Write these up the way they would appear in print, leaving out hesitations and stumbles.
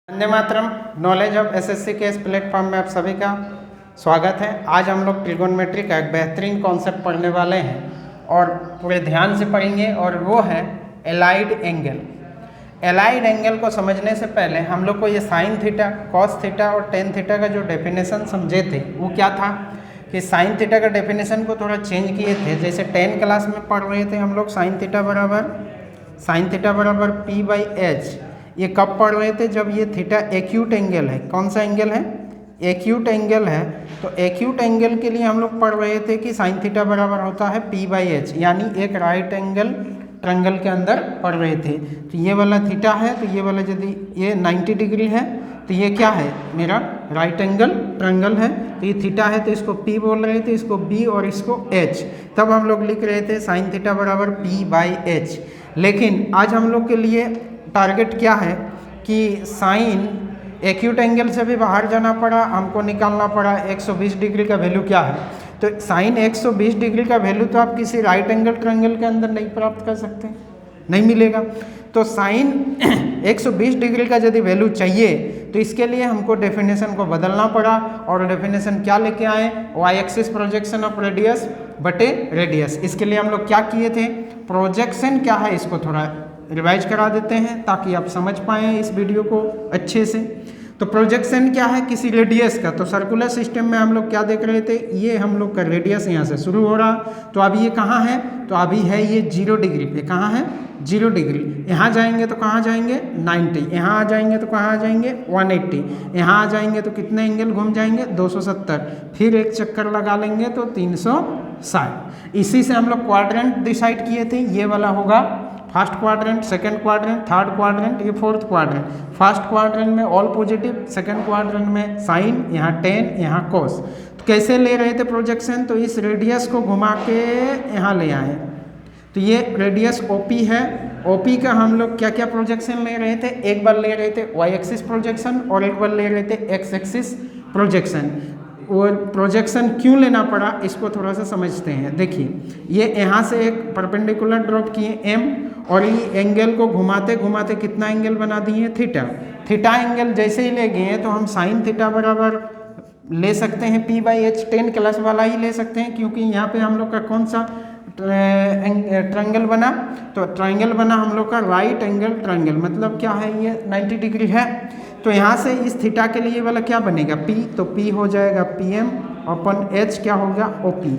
Vande Mataram. Knowledge of SSC के इस platform में आप सभी का स्वागत है। आज हम लोग ट्रिगोनोमेट्री का एक बेहतरीन कॉन्सेप्ट पढ़ने वाले हैं और पूरे ध्यान से पढ़ेंगे, और वो है एलाइड एंगल। एलाइड एंगल को समझने से पहले हम लोग को ये साइन थीटा, कॉस थीटा और टेन थीटा का जो डेफिनेशन समझे थे वो क्या था कि साइन थीटा का डेफिनेशन को थोड़ा चेंज किए थे। जैसे 10 क्लास में पढ़ रहे थे हम लोग साइन थीटा बराबर पी बाई एच। ये कब पढ़ रहे थे? जब ये थीटा एक्यूट एंगल है। कौन सा एंगल है? एक्यूट एंगल है। तो एक्यूट एंगल के लिए हम लोग पढ़ रहे थे कि साइन थीटा बराबर होता है पी बाई एच, यानी एक राइट एंगल ट्रायंगल के अंदर पढ़ रहे थे। तो ये वाला थीटा है, तो ये वाला यदि ये 90 डिग्री है तो ये क्या है? मेरा राइट एंगल ट्रायंगल है। तो ये थीटा है तो इसको पी बोल रहे थे, इसको बी और इसको एच। तब हम लोग लिख रहे थे साइन थीटा बराबर पी बाई एच। लेकिन आज हम लोग के लिए टारगेट क्या है कि साइन एक्यूट एंगल से भी बाहर जाना पड़ा, हमको निकालना पड़ा 120 डिग्री का वैल्यू क्या है। तो साइन 120 डिग्री का वैल्यू तो आप किसी राइट एंगल ट्रायंगल के अंदर नहीं प्राप्त कर सकते, नहीं मिलेगा। तो साइन 120 डिग्री का यदि वैल्यू चाहिए तो इसके लिए हमको डेफिनेशन को बदलना पड़ा, और डेफिनेशन क्या लेके आए? Y axis projection of radius बटे रेडियस। इसके लिए हम लोग क्या किए थे? प्रोजेक्शन क्या है इसको थोड़ा रिवाइज करा देते हैं ताकि आप समझ पाएँ इस वीडियो को अच्छे से। तो प्रोजेक्शन क्या है? किसी रेडियस का। तो सर्कुलर सिस्टम में हम लोग क्या देख रहे थे? ये हम लोग का रेडियस यहाँ से शुरू हो रहा, तो अभी ये कहाँ है? तो अभी है ये 0 डिग्री पे। कहाँ है? 0 डिग्री। यहाँ जाएंगे तो कहाँ जाएंगे? 90। यहाँ आ जाएंगे तो कहाँ आ जाएंगे? 180। यहाँ आ जाएंगे तो कितने एंगल घूम जाएंगे? 270। फिर एक चक्कर लगा लेंगे तो 360। इसी से हम लोग क्वाड्रेंट डिसाइड किए थे। ये वाला होगा first quadrant, second quadrant, third quadrant, ये फोर्थ क्वाड्रेंट। फर्स्ट क्वाड्रेंट में ऑल पॉजिटिव, सेकंड क्वाड्रेंट में साइन, यहाँ टेन, यहाँ कोस। तो कैसे ले रहे थे प्रोजेक्शन? तो इस रेडियस को घुमा के यहाँ ले आए। तो ये रेडियस ओपी है। ओपी का हम लोग क्या क्या प्रोजेक्शन ले रहे थे? एक बार ले रहे थे वाई एक्सिस प्रोजेक्शन और एक बार ले रहे थे एक्स एक्सिस प्रोजेक्शन। और प्रोजेक्शन क्यों लेना पड़ा इसको थोड़ा सा समझते हैं। देखिए, ये यहाँ से एक परपेंडिकुलर ड्रॉप किए एम, और ये एंगल को घुमाते घुमाते कितना एंगल बना दिए? थीटा। थीटा एंगल जैसे ही ले गए तो हम साइन थीटा बराबर ले सकते हैं पी बाई एच। 10 क्लास वाला ही ले सकते हैं, क्योंकि यहाँ पे हम लोग का कौन सा ट्रायंगल बना? तो ट्रायंगल बना हम लोग का राइट एंगल ट्रायंगल। मतलब क्या है? ये 90 डिग्री है। तो यहाँ से इस थीटा के लिए वाला क्या बनेगा? पी। तो पी हो जाएगा पी एम अपन एच क्या हो गया? O P.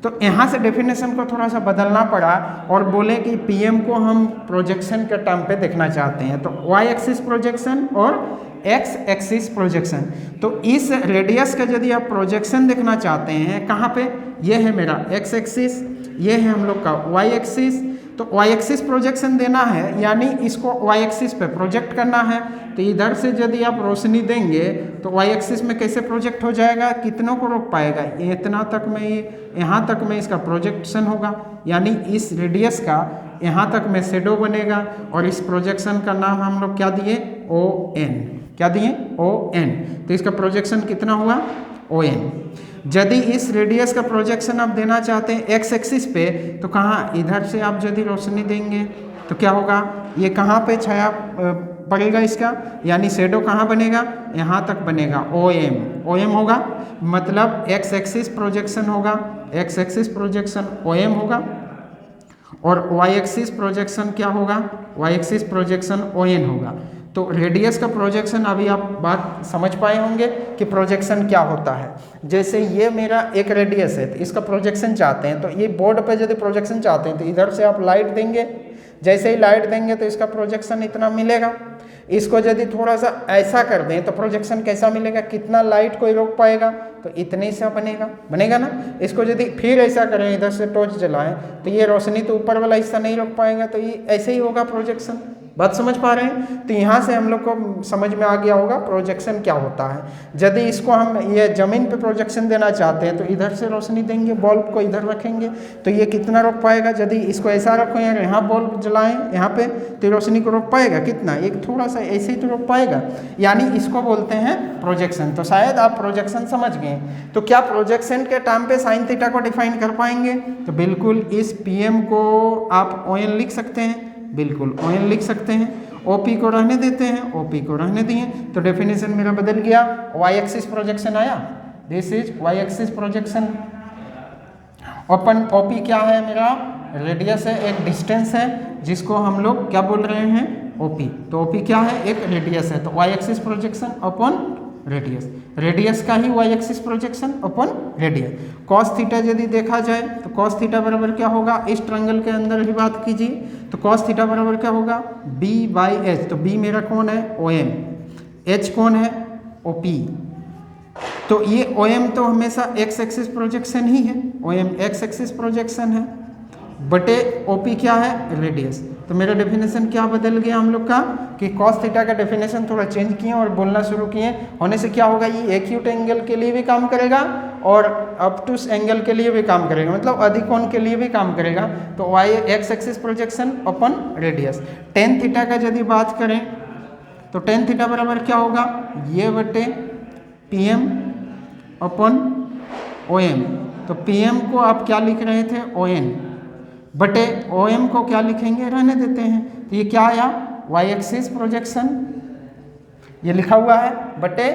तो यहाँ से डेफिनेशन को थोड़ा सा बदलना पड़ा और बोले कि पी एम को हम प्रोजेक्शन के टर्म पे देखना चाहते हैं। तो वाई एक्सिस प्रोजेक्शन और एक्स एक्सिस प्रोजेक्शन। तो इस रेडियस का यदि आप प्रोजेक्शन देखना चाहते हैं, कहाँ पे? ये है मेरा एक्स एक्सिस, ये है हम लोग का वाई एक्सिस। तो वाई एक्सिस प्रोजेक्शन देना है, यानी इसको वाई एक्सिस पे प्रोजेक्ट करना है। तो इधर से यदि आप रोशनी देंगे तो वाई एक्सिस में कैसे प्रोजेक्ट हो जाएगा? कितनों को रोक पाएगा? इतना तक में, ये यहाँ तक में इसका प्रोजेक्शन होगा, यानी इस रेडियस का यहाँ तक में शेडो बनेगा। और इस प्रोजेक्शन का नाम हम लोग क्या दिए? O N. क्या दिए? O N. तो इसका प्रोजेक्शन कितना हुआ? O N. यदि इस रेडियस का प्रोजेक्शन आप देना चाहते हैं एक्स एक्सिस पे, तो कहाँ? इधर से आप यदि रोशनी देंगे तो क्या होगा? ये कहाँ पे छाया पड़ेगा इसका, यानी शेडो कहाँ बनेगा? यहाँ तक बनेगा। O M. ओ एम होगा, मतलब एक्स एक्सिस प्रोजेक्शन होगा, X axis projection O M होगा। और वाई एक्सिस प्रोजेक्शन क्या होगा? Y axis projection O N होगा। तो रेडियस का प्रोजेक्शन अभी आप बात समझ पाए होंगे कि प्रोजेक्शन क्या होता है। जैसे ये मेरा एक रेडियस है, तो इसका प्रोजेक्शन चाहते हैं, तो ये बोर्ड पे यदि प्रोजेक्शन चाहते हैं तो इधर से आप लाइट देंगे। जैसे ही लाइट देंगे तो इसका प्रोजेक्शन इतना मिलेगा। इसको यदि थोड़ा सा ऐसा कर दें तो प्रोजेक्शन कैसा मिलेगा? कितना लाइट कोई रोक पाएगा? तो इतने सा बनेगा ना। इसको यदि फिर ऐसा करें, इधर से टॉर्च जलाएं, तो ये रोशनी तो ऊपर वाला हिस्सा नहीं रोक पाएगा। तो ये ऐसे ही होगा प्रोजेक्शन। बात समझ पा रहे हैं? तो यहाँ से हम लोग को समझ में आ गया होगा प्रोजेक्शन क्या होता है। यदि इसको हम ये ज़मीन पे प्रोजेक्शन देना चाहते हैं तो इधर से रोशनी देंगे, बल्ब को इधर रखेंगे, तो ये कितना रोक पाएगा? यदि इसको ऐसा रखो यार, यहाँ बल्ब जलाएं यहाँ पे, तो रोशनी को रोक पाएगा कितना? एक थोड़ा सा ऐसे ही तो रोक पाएगा, यानी इसको बोलते हैं प्रोजेक्शन। तो शायद आप प्रोजेक्शन समझ गए। तो क्या प्रोजेक्शन के टाइम पे साइन थीटा को डिफाइन कर पाएंगे? तो बिल्कुल इस पी एम को आप ओ एन लिख सकते हैं, बिल्कुल ओ एन लिख सकते हैं। OP को रहने देते हैं, OP को रहने दिए, तो डेफिनेशन मेरा बदल गया, y एक्सिस प्रोजेक्शन आया, this is y axis projection. Open OP क्या है मेरा, रेडियस है, एक डिस्टेंस है जिसको हम लोग क्या बोल रहे हैं, OP। तो OP क्या है, एक रेडियस है, तो y axis projection upon radius, radius का ही y axis projection upon radius. cos theta यदि देखा जाए तो cos थीटा बराबर क्या होगा, इस ट्रायंगल के अंदर ही बात कीजिए तो cos थीटा बराबर क्या होगा, B/H। तो B मेरा कौन है, OM, H कौन है, OP। तो ये OM तो हमेशा x एक्सिस प्रोजेक्शन ही है, OM x एक्सिस प्रोजेक्शन है, बटे OP क्या है, रेडियस। तो मेरा डेफिनेशन क्या बदल गया हम लोग का कि cos थीटा का डेफिनेशन थोड़ा चेंज किए और बोलना शुरू किए, होने से क्या होगा, ये एक्यूट एंगल के लिए भी काम करेगा और ऑब्टूस एंगल के लिए भी काम करेगा, मतलब अधिक कोण के लिए भी काम करेगा। तो y x एक्सिस प्रोजेक्शन अपन रेडियस। टेन थीटा का यदि बात करें तो टेन थीटा बराबर क्या होगा, ये बटे PM अपन OM। तो PM को आप क्या लिख रहे थे, ON, बटे OM को क्या लिखेंगे, रहने देते हैं। तो ये क्या आया, y एक्सिस प्रोजेक्शन, ये लिखा हुआ है, बटे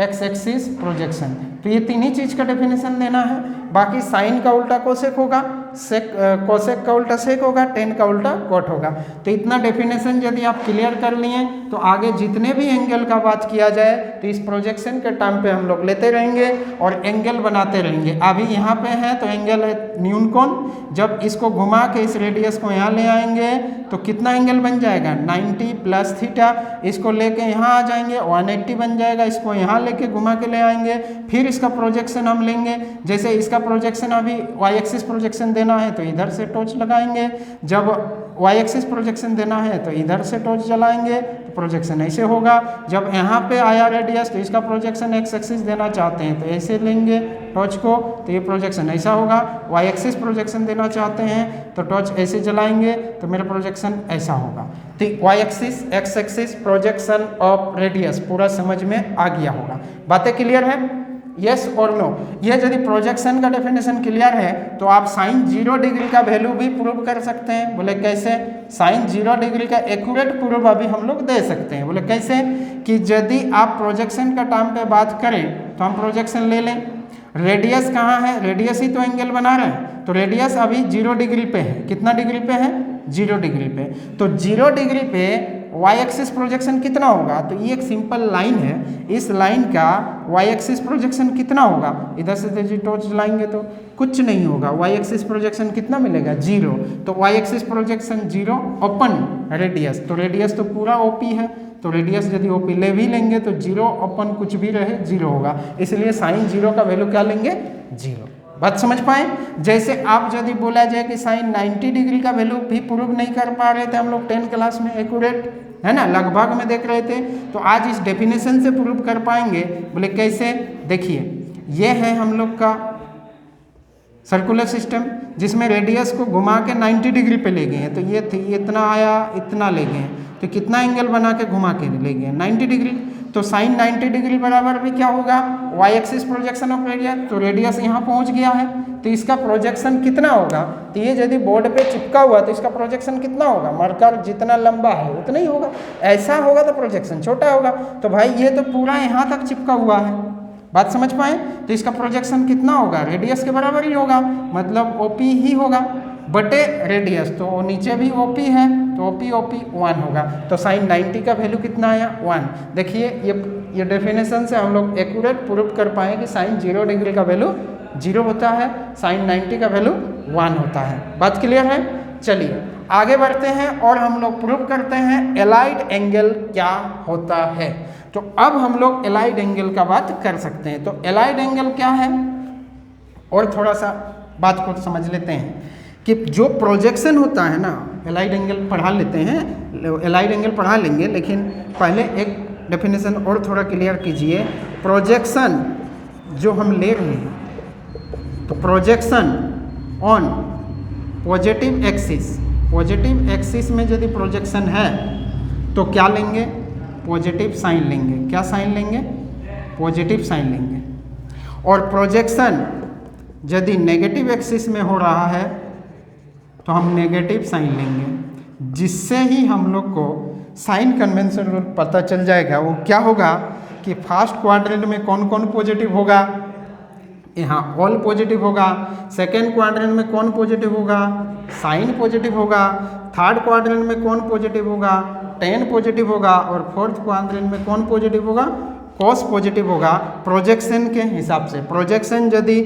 x एक्सिस प्रोजेक्शन। तो ये तीन ही चीज़ का डेफिनेशन देना है, बाकी साइन का उल्टा कोसेक होगा, कोसेक का उल्टा सेक होगा, टेन का उल्टा कॉट होगा। तो इतना डेफिनेशन यदि आप क्लियर कर लिए तो आगे जितने भी एंगल का बात किया जाए तो इस प्रोजेक्शन के टाइम पे हम लोग लेते रहेंगे और एंगल बनाते रहेंगे। अभी यहाँ पे है तो एंगल है न्यून कोण, जब इसको घुमा के इस रेडियस को यहाँ ले आएंगे तो कितना एंगल बन जाएगा, 90 प्लस थीटा। इसको लेके यहाँ आ जाएंगे 180 बन जाएगा, इसको यहाँ लेके घुमा के ले आएंगे, फिर इसका प्रोजेक्शन हम लेंगे। जैसे इसका प्रोजेक्शन अभी y एक्सिस प्रोजेक्शन देना है तो इधर से टॉर्च लगाएंगे, जब y एक्सिस प्रोजेक्शन देना है तो इधर से टॉर्च जलाएंगे, तो प्रोजेक्शन ऐसे होगा। जब यहाँ पे आया रेडियस तो इसका प्रोजेक्शन x एक्सिस देना चाहते हैं तो ऐसे लेंगे टॉर्च को, तो ये प्रोजेक्शन ऐसा होगा। y एक्सिस प्रोजेक्शन देना चाहते हैं तो टॉर्च ऐसे जलाएंगे तो मेरा प्रोजेक्शन ऐसा होगा। तो y axis x axis projection of radius पूरा समझ में आ गया होगा। बातें क्लियर है, यस और नो। ये यदि प्रोजेक्शन का डेफिनेशन क्लियर है तो आप साइन 0 डिग्री का वैल्यू भी प्रूव कर सकते हैं। बोले कैसे, साइन 0 डिग्री का एक्यूरेट प्रूफ अभी हम लोग दे सकते हैं। बोले कैसे कि यदि आप प्रोजेक्शन का टाइम पे बात करें तो हम प्रोजेक्शन ले लें, रेडियस कहाँ है, रेडियस ही तो एंगल बना रहे हैं, तो रेडियस अभी 0 डिग्री पे है। कितना डिग्री पे है, 0 डिग्री पे। तो 0 डिग्री पे y एक्सिस प्रोजेक्शन कितना होगा, तो ये एक सिंपल लाइन है, इस लाइन का y एक्सिस प्रोजेक्शन कितना होगा, इधर से जी टॉर्च लाएंगे तो कुछ नहीं होगा, y एक्सिस प्रोजेक्शन कितना मिलेगा, 0। तो y एक्सिस प्रोजेक्शन 0 अपन रेडियस, तो रेडियस तो पूरा OP है, तो रेडियस यदि OP ले भी लेंगे तो 0 अपन कुछ भी रहे 0 होगा, इसलिए साइन 0 का वैल्यू क्या लेंगे, 0। बात समझ पाए। जैसे आप यदि बोला जाए कि साइन 90 डिग्री का वैल्यू भी प्रूव नहीं कर पा रहे थे हम लोग 10 क्लास में, एक्यूरेट है ना, लगभग में देख रहे थे, तो आज इस डेफिनेशन से प्रूव कर पाएंगे। बोले कैसे, देखिए ये है हम लोग का सर्कुलर सिस्टम जिसमें रेडियस को घुमा के 90 डिग्री पे ले गए हैं, तो ये इतना आया, इतना ले गए, तो कितना एंगल बना के घुमा के ले गए, 90 डिग्री। तो साइन 90 डिग्री बराबर भी क्या होगा, y axis projection of radius, तो रेडियस यहाँ पहुँच गया है, तो इसका प्रोजेक्शन कितना होगा, तो ये यदि बोर्ड पे चिपका हुआ तो इसका प्रोजेक्शन कितना होगा, मार्कर जितना लंबा है उतना ही होगा, ऐसा होगा तो प्रोजेक्शन छोटा होगा। तो भाई ये तो पूरा यहाँ तक चिपका हुआ है, बात समझ पाए, तो इसका प्रोजेक्शन कितना होगा, रेडियस के बराबर ही होगा, मतलब OP ही होगा बटे रेडियस, तो नीचे भी OP है तो OP 1 होगा। तो साइन 90 का वैल्यू कितना आया, 1। देखिए ये डेफिनेशन से हम लोग एक्यूरेट प्रूव कर पाए कि साइन 0 डिग्री का वैल्यू 0 होता है, साइन 90 का वैल्यू 1 होता है। बात क्लियर है। चलिए आगे बढ़ते हैं और हम लोग प्रूव करते हैं एलाइड एंगल क्या होता है। तो अब हम लोग एलाइड एंगल का बात कर सकते हैं। तो एलाइड एंगल क्या है, और थोड़ा सा बात को समझ लेते हैं कि जो प्रोजेक्शन होता है ना, एलाइड एंगल पढ़ा लेते हैं, एलाइड एंगल पढ़ा लेंगे, लेकिन पहले एक डेफिनेशन और थोड़ा क्लियर कीजिए। प्रोजेक्शन जो हम ले रहे हैं, तो प्रोजेक्शन ऑन पॉजिटिव एक्सिस में यदि प्रोजेक्शन है तो क्या लेंगे, पॉजिटिव साइन लेंगे। क्या साइन लेंगे, पॉजिटिव साइन लेंगे। और प्रोजेक्शन यदि नेगेटिव एक्सिस में हो रहा है तो हम नेगेटिव साइन लेंगे, जिससे ही हम लोग को साइन कन्वेंशन रूल पता चल जाएगा। वो क्या होगा कि फर्स्ट क्वाड्रेंट में कौन कौन पॉजिटिव होगा, यहाँ ऑल पॉजिटिव होगा। सेकेंड क्वाड्रेंट में कौन पॉजिटिव होगा, साइन पॉजिटिव होगा। थर्ड क्वाड्रेंट में कौन पॉजिटिव होगा, टेन पॉजिटिव होगा। और फोर्थ क्वाड्रेंट में कौन पॉजिटिव होगा, कॉस पॉजिटिव होगा। प्रोजेक्शन के हिसाब से, प्रोजेक्शन यदि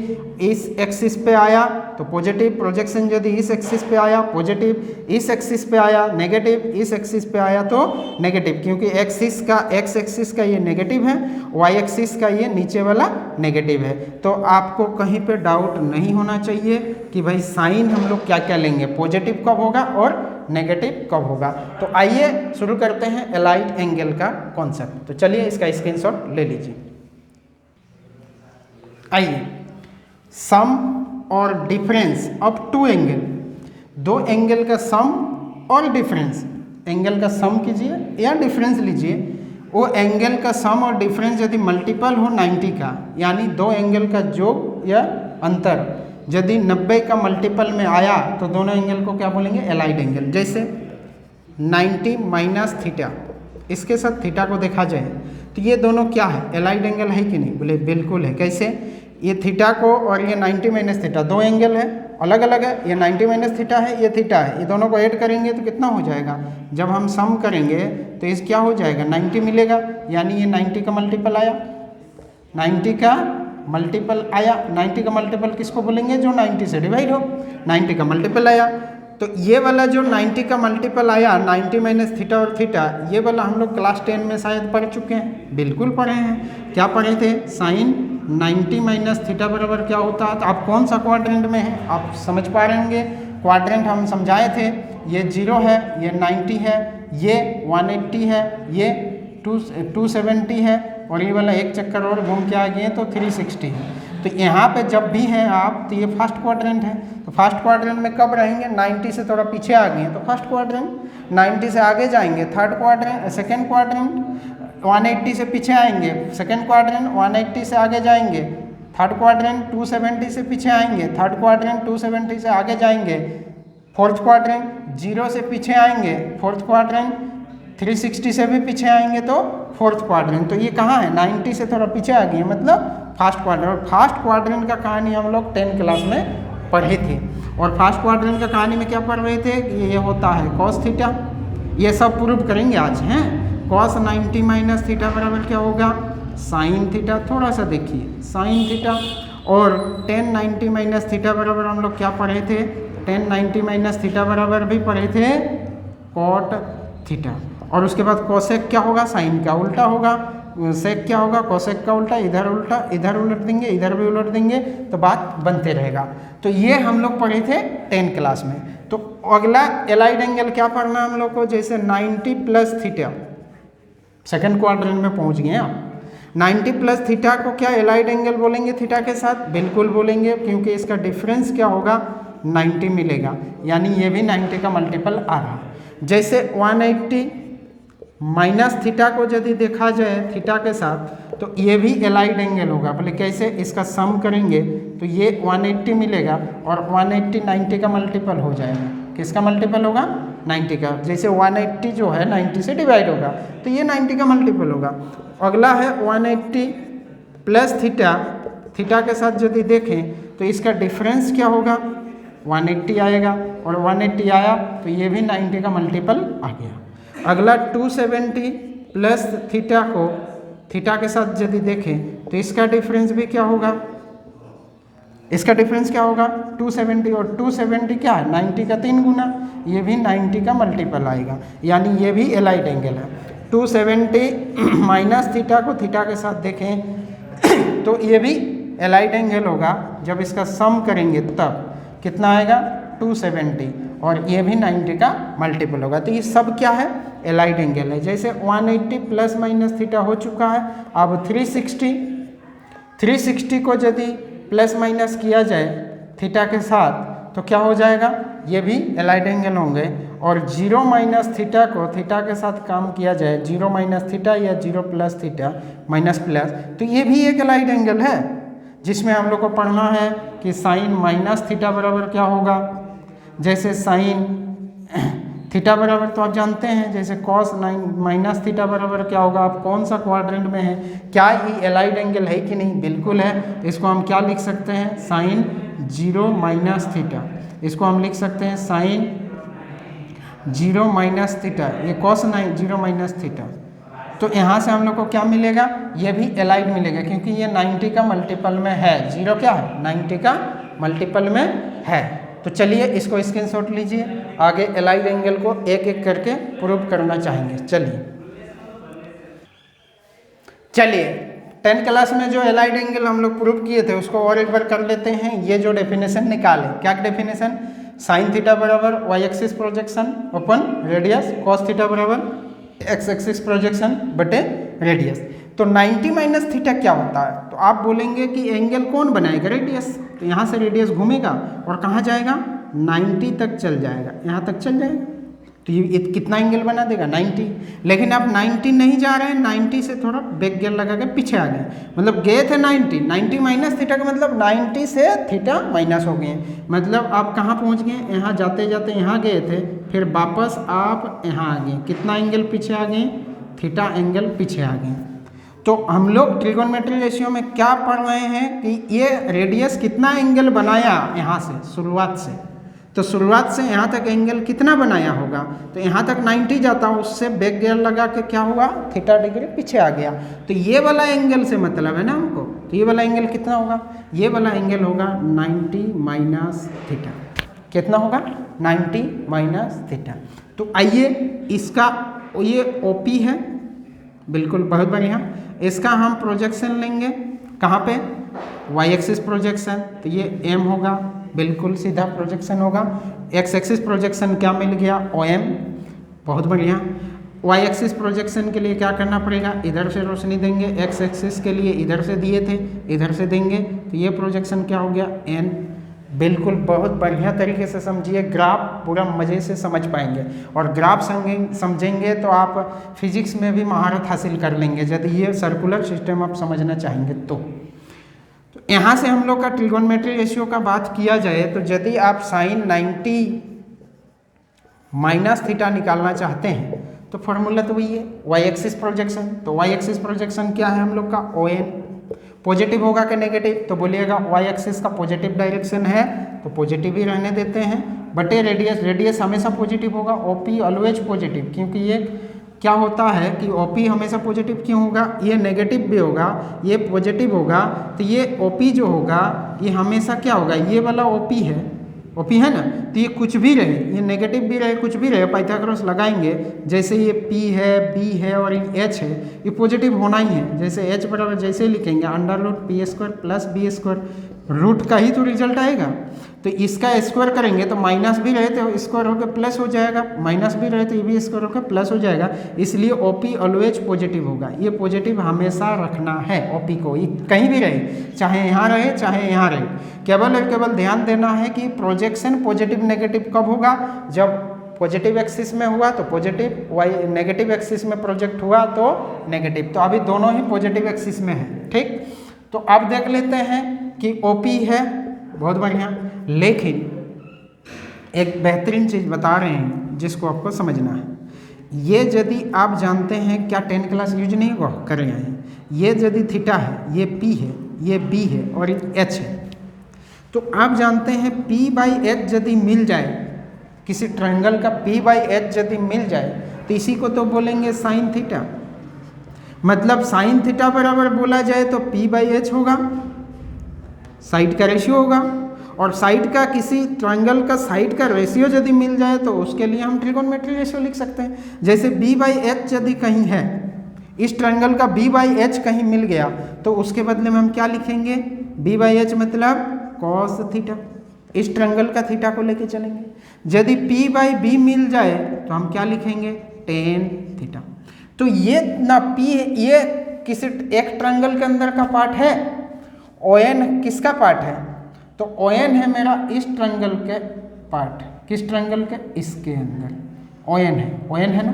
इस एक्सिस पे आया तो पॉजिटिव, प्रोजेक्शन यदि इस एक्सिस पे आया पॉजिटिव, इस एक्सिस पे आया नेगेटिव, इस एक्सिस पे आया तो नेगेटिव, क्योंकि एक्सिस का एक्स एक्सिस का ये नेगेटिव है, वाई एक्सिस का ये नीचे वाला नेगेटिव है। तो आपको कहीं पे डाउट नहीं होना चाहिए कि भाई साइन हम लोग क्या क्या लेंगे, पॉजिटिव कब होगा और नेगेटिव कब होगा। तो आइए शुरू करते हैं एलाइड एंगल का कॉन्सेप्ट। तो चलिए इसका स्क्रीनशॉट ले लीजिए। आइए, सम और डिफरेंस ऑफ टू एंगल, दो एंगल का सम और डिफरेंस, एंगल का सम कीजिए या डिफरेंस लीजिए। वो एंगल का सम और डिफरेंस यदि मल्टीपल हो 90 का, यानी दो एंगल का योग या अंतर यदि 90 का मल्टीपल में आया तो दोनों एंगल को क्या बोलेंगे, एलाइड एंगल। जैसे 90 माइनस थीटा, इसके साथ थीटा को देखा जाए तो ये दोनों क्या है, एलाइड एंगल है कि नहीं, बोले बिल्कुल है। कैसे, ये थीटा को और ये 90 माइनस थीटा दो एंगल है, अलग अलग है। ये 90 माइनस थीटा है, ये थीटा है, ये दोनों को ऐड करेंगे तो कितना हो जाएगा, जब हम सम करेंगे तो इस क्या हो जाएगा, 90 मिलेगा। यानी ये 90 का मल्टीपल आया, 90 का मल्टीपल आया। 90 का मल्टीपल किसको बोलेंगे, जो 90 से डिवाइड हो, 90 का मल्टीपल आया। तो ये वाला जो 90 का मल्टीपल आया, 90 माइनस थीटा और थीटा, ये वाला हम लोग क्लास 10 में शायद पढ़ चुके हैं, बिल्कुल पढ़े हैं। क्या पढ़े थे, साइन 90 माइनस थीटा बराबर क्या होता है। तो आप कौन सा क्वाड्रेंट में है आप समझ पा रहे होंगे, क्वाड्रेंट हम समझाए थे। ये 0 है, ये 90 है, ये 180 है, ये 270 है, और ये वाला एक चक्कर और घूम के आ गए तो 360 है। तो यहाँ पे जब भी हैं आप तो ये फर्स्ट क्वाड्रेंट है। तो फर्स्ट क्वाड्रेंट में कब रहेंगे, 90 से थोड़ा पीछे आ गए तो फर्स्ट क्वाड्रेंट, 90 से आगे जाएंगे थर्ड क्वाड्रेंट, सेकेंड क्वाड्रेंट 180 से पीछे आएंगे, सेकेंड क्वाड्रेंट 180 से आगे जाएंगे, थर्ड क्वाड्रेंट 270 से पीछे आएंगे, थर्ड क्वाड्रेंट 270 से आगे जाएंगे, फोर्थ क्वाड्रेंट 0 से पीछे आएंगे, फोर्थ क्वाड्रेंट 360 से भी पीछे आएंगे तो फोर्थ क्वाड्रेंट। तो ये कहाँ है, 90 से थोड़ा पीछे आ गए, मतलब फर्स्ट क्वाड्रेंट। और फर्स्ट क्वाड्रेंट का कहानी हम लोग 10 क्लास में पढ़े थे। और फर्स्ट क्वाड्रेंट का कहानी में क्या पढ़ रहे थे कि ये होता है कॉस थीटा, ये सब प्रूव करेंगे आज हैं। कॉस 90 माइनस थीटा बराबर क्या होगा, साइन थीटा। थोड़ा सा देखिए, साइन थीटा। और 10 90 माइनस थीटा बराबर हम लोग क्या पढ़े थे, 10 90 माइनस थीटा बराबर भी पढ़े थे कॉट थीटा। और उसके बाद कोसेक क्या होगा, साइन का उल्टा होगा, सेक क्या होगा, कोसेक का उल्टा, इधर उलट देंगे, इधर भी उलट देंगे, तो बात बनते रहेगा। तो ये हम लोग पढ़े थे 10 क्लास में। तो अगला एलाइड एंगल क्या पढ़ना हम लोग को, जैसे 90 प्लस थीटा, सेकेंड क्वाड्रेंट में पहुंच गए आप। 90 प्लस थीटा को क्या एलाइड एंगल बोलेंगे थीटा के साथ, बिल्कुल बोलेंगे, क्योंकि इसका डिफरेंस क्या होगा, 90 मिलेगा, यानी ये भी 90 का मल्टीपल आ रहा। जैसे 180 माइनस थीटा को यदि देखा जाए थीटा के साथ तो ये भी एलाइड एंगल होगा। बोले कैसे, इसका सम करेंगे तो ये 180 मिलेगा और 180 90 का मल्टीपल हो जाएगा। किसका मल्टीपल होगा, 90 का। जैसे 180 जो है 90 से डिवाइड होगा तो ये 90 का मल्टीपल होगा। अगला है 180 प्लस थीटा, थीटा के साथ यदि देखें तो इसका डिफरेंस क्या होगा, 180 आएगा, और 180 आया तो ये भी 90 का मल्टीपल आ गया। अगला 270 प्लस थीटा को थीटा के साथ यदि देखें तो इसका डिफरेंस भी क्या होगा, इसका डिफरेंस क्या होगा 270, और 270 क्या है 90 का 3 गुना, ये भी 90 का मल्टीपल आएगा, यानी ये भी एलाइड एंगल है। 270 माइनस थीटा को थीटा के साथ देखें तो ये भी एलाइड एंगल होगा। जब इसका सम करेंगे तब कितना आएगा 270, और ये भी 90 का मल्टीपल होगा। तो ये सब क्या है, एलाइड एंगल है। जैसे 180 प्लस माइनस थीटा हो चुका है, अब 360 को यदि प्लस माइनस किया जाए थीटा के साथ तो क्या हो जाएगा, ये भी एलाइड एंगल होंगे। और 0 माइनस थीटा को थीटा के साथ काम किया जाए, 0 माइनस थीटा या 0 प्लस थीटा माइनस प्लस, तो ये भी एक एलाइड एंगल है, जिसमें हम लोग को पढ़ना है कि साइन माइनस थीटा बराबर क्या होगा। जैसे साइन थीटा बराबर तो आप जानते हैं, जैसे cos 9 माइनस थीटा बराबर क्या होगा, आप कौन सा क्वाड्रेंट में है, क्या ये एलाइड एंगल है कि नहीं, बिल्कुल है। इसको हम क्या लिख सकते हैं, साइन 0 माइनस थीटा। इसको हम लिख सकते हैं साइन 0 माइनस थीटा, ये cos 9 0 माइनस थीटा। तो यहाँ से हम लोग को क्या मिलेगा, ये भी एलाइड मिलेगा क्योंकि ये 90 का मल्टीपल में है। 0 क्या है, 90 का मल्टीपल में है। तो चलिए इसको स्क्रीनशॉट लीजिए, आगे एलाइड एंगल को एक एक करके प्रूव करना चाहेंगे। चलिए 10th क्लास में जो एलाइड एंगल हम लोग प्रूव किए थे उसको और एक बार कर लेते हैं। ये जो डेफिनेशन निकाले, क्या डेफिनेशन, साइन थीटा बराबर वाई एक्सिस प्रोजेक्शन अपन रेडियस, कॉस थीटा बराबर एक्स एक्सिस प्रोजेक्शन बटे रेडियस। तो 90 माइनस थीटा क्या होता है, तो आप बोलेंगे कि एंगल कौन बनाएगा, रेडियस। तो यहाँ से रेडियस घूमेगा और कहाँ जाएगा, 90 तक चल जाएगा, यहाँ तक चल जाएगा। तो ये कितना एंगल बना देगा, 90। लेकिन आप 90 नहीं जा रहे हैं, 90 से थोड़ा बैक गियर लगा के पीछे आ गए, मतलब गए थे 90 माइनस थीटा का मतलब 90 से थीटा माइनस हो गए। मतलब आप कहाँ पहुँच गए, यहाँ जाते जाते यहाँ गए थे, फिर वापस आप यहाँ आ गए, कितना एंगल पीछे आ गए, थीटा एंगल पीछे आ गए। तो हम लोग ट्रिगोनोमेट्री रेशियो में क्या पढ़ रहे हैं कि ये रेडियस कितना एंगल बनाया यहाँ से शुरुआत से, तो शुरुआत से यहाँ तक एंगल कितना बनाया होगा, तो यहाँ तक 90 जाता, उससे बैक गियर लगा के क्या हुआ, थीटा डिग्री पीछे आ गया। तो ये वाला एंगल से मतलब है ना हमको, तो ये वाला एंगल कितना होगा, ये वाला एंगल होगा 90 माइनस थीटा। कितना होगा, 90 माइनस थीटा। तो आइए इसका, ये OP है, बिल्कुल बहुत बढ़िया। इसका हम प्रोजेक्शन लेंगे कहाँ पे, वाई एक्सिस प्रोजेक्शन, तो ये M होगा, बिल्कुल सीधा प्रोजेक्शन होगा। एक्स एक्सिस प्रोजेक्शन क्या मिल गया, OM, बहुत बढ़िया। वाई एक्सिस प्रोजेक्शन के लिए क्या करना पड़ेगा, इधर से रोशनी देंगे, एक्स एक्सिस के लिए इधर से दिए थे, इधर से देंगे, तो ये प्रोजेक्शन क्या हो गया, N। बिल्कुल बहुत बढ़िया तरीके से समझिए, ग्राफ पूरा मज़े से समझ पाएंगे, और ग्राफ समझेंगे तो आप फिजिक्स में भी महारत हासिल कर लेंगे यदि ये सर्कुलर सिस्टम आप समझना चाहेंगे तो यहाँ से हम लोग का ट्रिगोनोमेट्री रेशियो का बात किया जाए तो यदि आप साइन 90 माइनस थीटा निकालना चाहते हैं तो फॉर्मूला तो वही है, वाई एक्सिस प्रोजेक्शन। तो वाई एक्सिस प्रोजेक्शन क्या है हम लोग का, ON। पॉजिटिव होगा कि नेगेटिव, तो बोलिएगा वाई एक्सिस का पॉजिटिव डायरेक्शन है तो पॉजिटिव ही रहने देते हैं, बटे रेडियस, रेडियस हमेशा पॉजिटिव होगा, OP ऑलवेज पॉजिटिव, क्योंकि ये क्या होता है कि OP हमेशा पॉजिटिव क्यों होगा, ये नेगेटिव भी होगा, ये पॉजिटिव होगा, तो ये OP जो होगा ये हमेशा क्या होगा, ये वाला OP है ना, तो ये कुछ भी रहे, ये नेगेटिव भी रहे, कुछ भी रहे, पाइथागोरस लगाएंगे, जैसे ये P है, B है और H है, ये पॉजिटिव होना ही है। जैसे H बराबर जैसे ही लिखेंगे √P² प्लस B², रूट का ही तो रिजल्ट आएगा। तो इसका स्क्वायर करेंगे तो माइनस भी रहे तो स्क्वायर होकर प्लस हो जाएगा, माइनस भी रहे तो ये भी स्क्वायर होकर प्लस हो जाएगा, इसलिए OP ऑलवेज पॉजिटिव होगा। ये पॉजिटिव हमेशा रखना है OP को, ये कहीं भी रहे, चाहे यहाँ रहे चाहे यहाँ रहे। केवल और केवल ध्यान देना है कि प्रोजेक्शन पॉजिटिव नेगेटिव कब होगा, जब पॉजिटिव एक्सिस में हुआ तो पॉजिटिव, वाई नेगेटिव एक्सिस में प्रोजेक्ट हुआ तो नेगेटिव। तो अभी दोनों ही पॉजिटिव एक्सिस में है, ठीक। तो अब देख लेते हैं कि OP है, बहुत बढ़िया, लेकिन एक बेहतरीन चीज़ बता रहे हैं जिसको आपको समझना है। ये यदि आप जानते हैं, क्या 10 क्लास यूज नहीं हुआ कर रहे हैं, ये यदि थीटा है, ये P है, ये B है और ये H है, तो आप जानते हैं P/H यदि मिल जाए, किसी ट्रायंगल का P/H यदि मिल जाए तो इसी को तो बोलेंगे साइन थीटा। मतलब साइन थीटा बराबर बोला जाए तो P/H होगा, साइड का रेशियो होगा, और साइड का किसी ट्रायंगल का साइड का रेशियो यदि मिल जाए तो उसके लिए हम ट्रिगोनोमेट्री रेशियो लिख सकते हैं। जैसे B/H यदि कहीं है, इस ट्रायंगल का B/H कहीं मिल गया तो उसके बदले में हम क्या लिखेंगे, B/H मतलब cos थीटा, इस ट्रायंगल का थीटा को लेके चलेंगे। यदि P/B मिल जाए तो हम क्या लिखेंगे, tan थीटा। तो ये ना P, ये किसी एक ट्रायंगल के अंदर का पार्ट है, ON किसका पार्ट है, तो ON है मेरा इस ट्रायंगल के पार्ट, किस ट्रायंगल के, इसके अंदर ON है ना।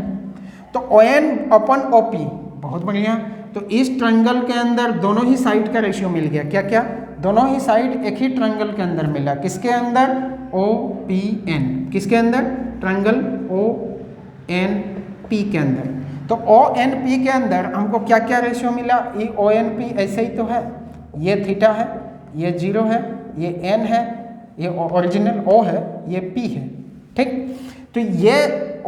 तो ON अपन OP, बहुत बढ़िया। तो इस ट्रायंगल के अंदर दोनों ही साइड का रेशियो मिल गया, क्या क्या, दोनों ही साइड एक ही ट्रायंगल के अंदर मिला, किसके अंदर, OPN, किसके अंदर, ट्रायंगल ONP के अंदर। तो ONP के अंदर हमको क्या क्या रेशियो मिला, ये ONP ऐसे ही तो है, ये थीटा है, ये 0 है, ये n है, ये ओरिजिनल O है, ये P है, ठीक। तो ये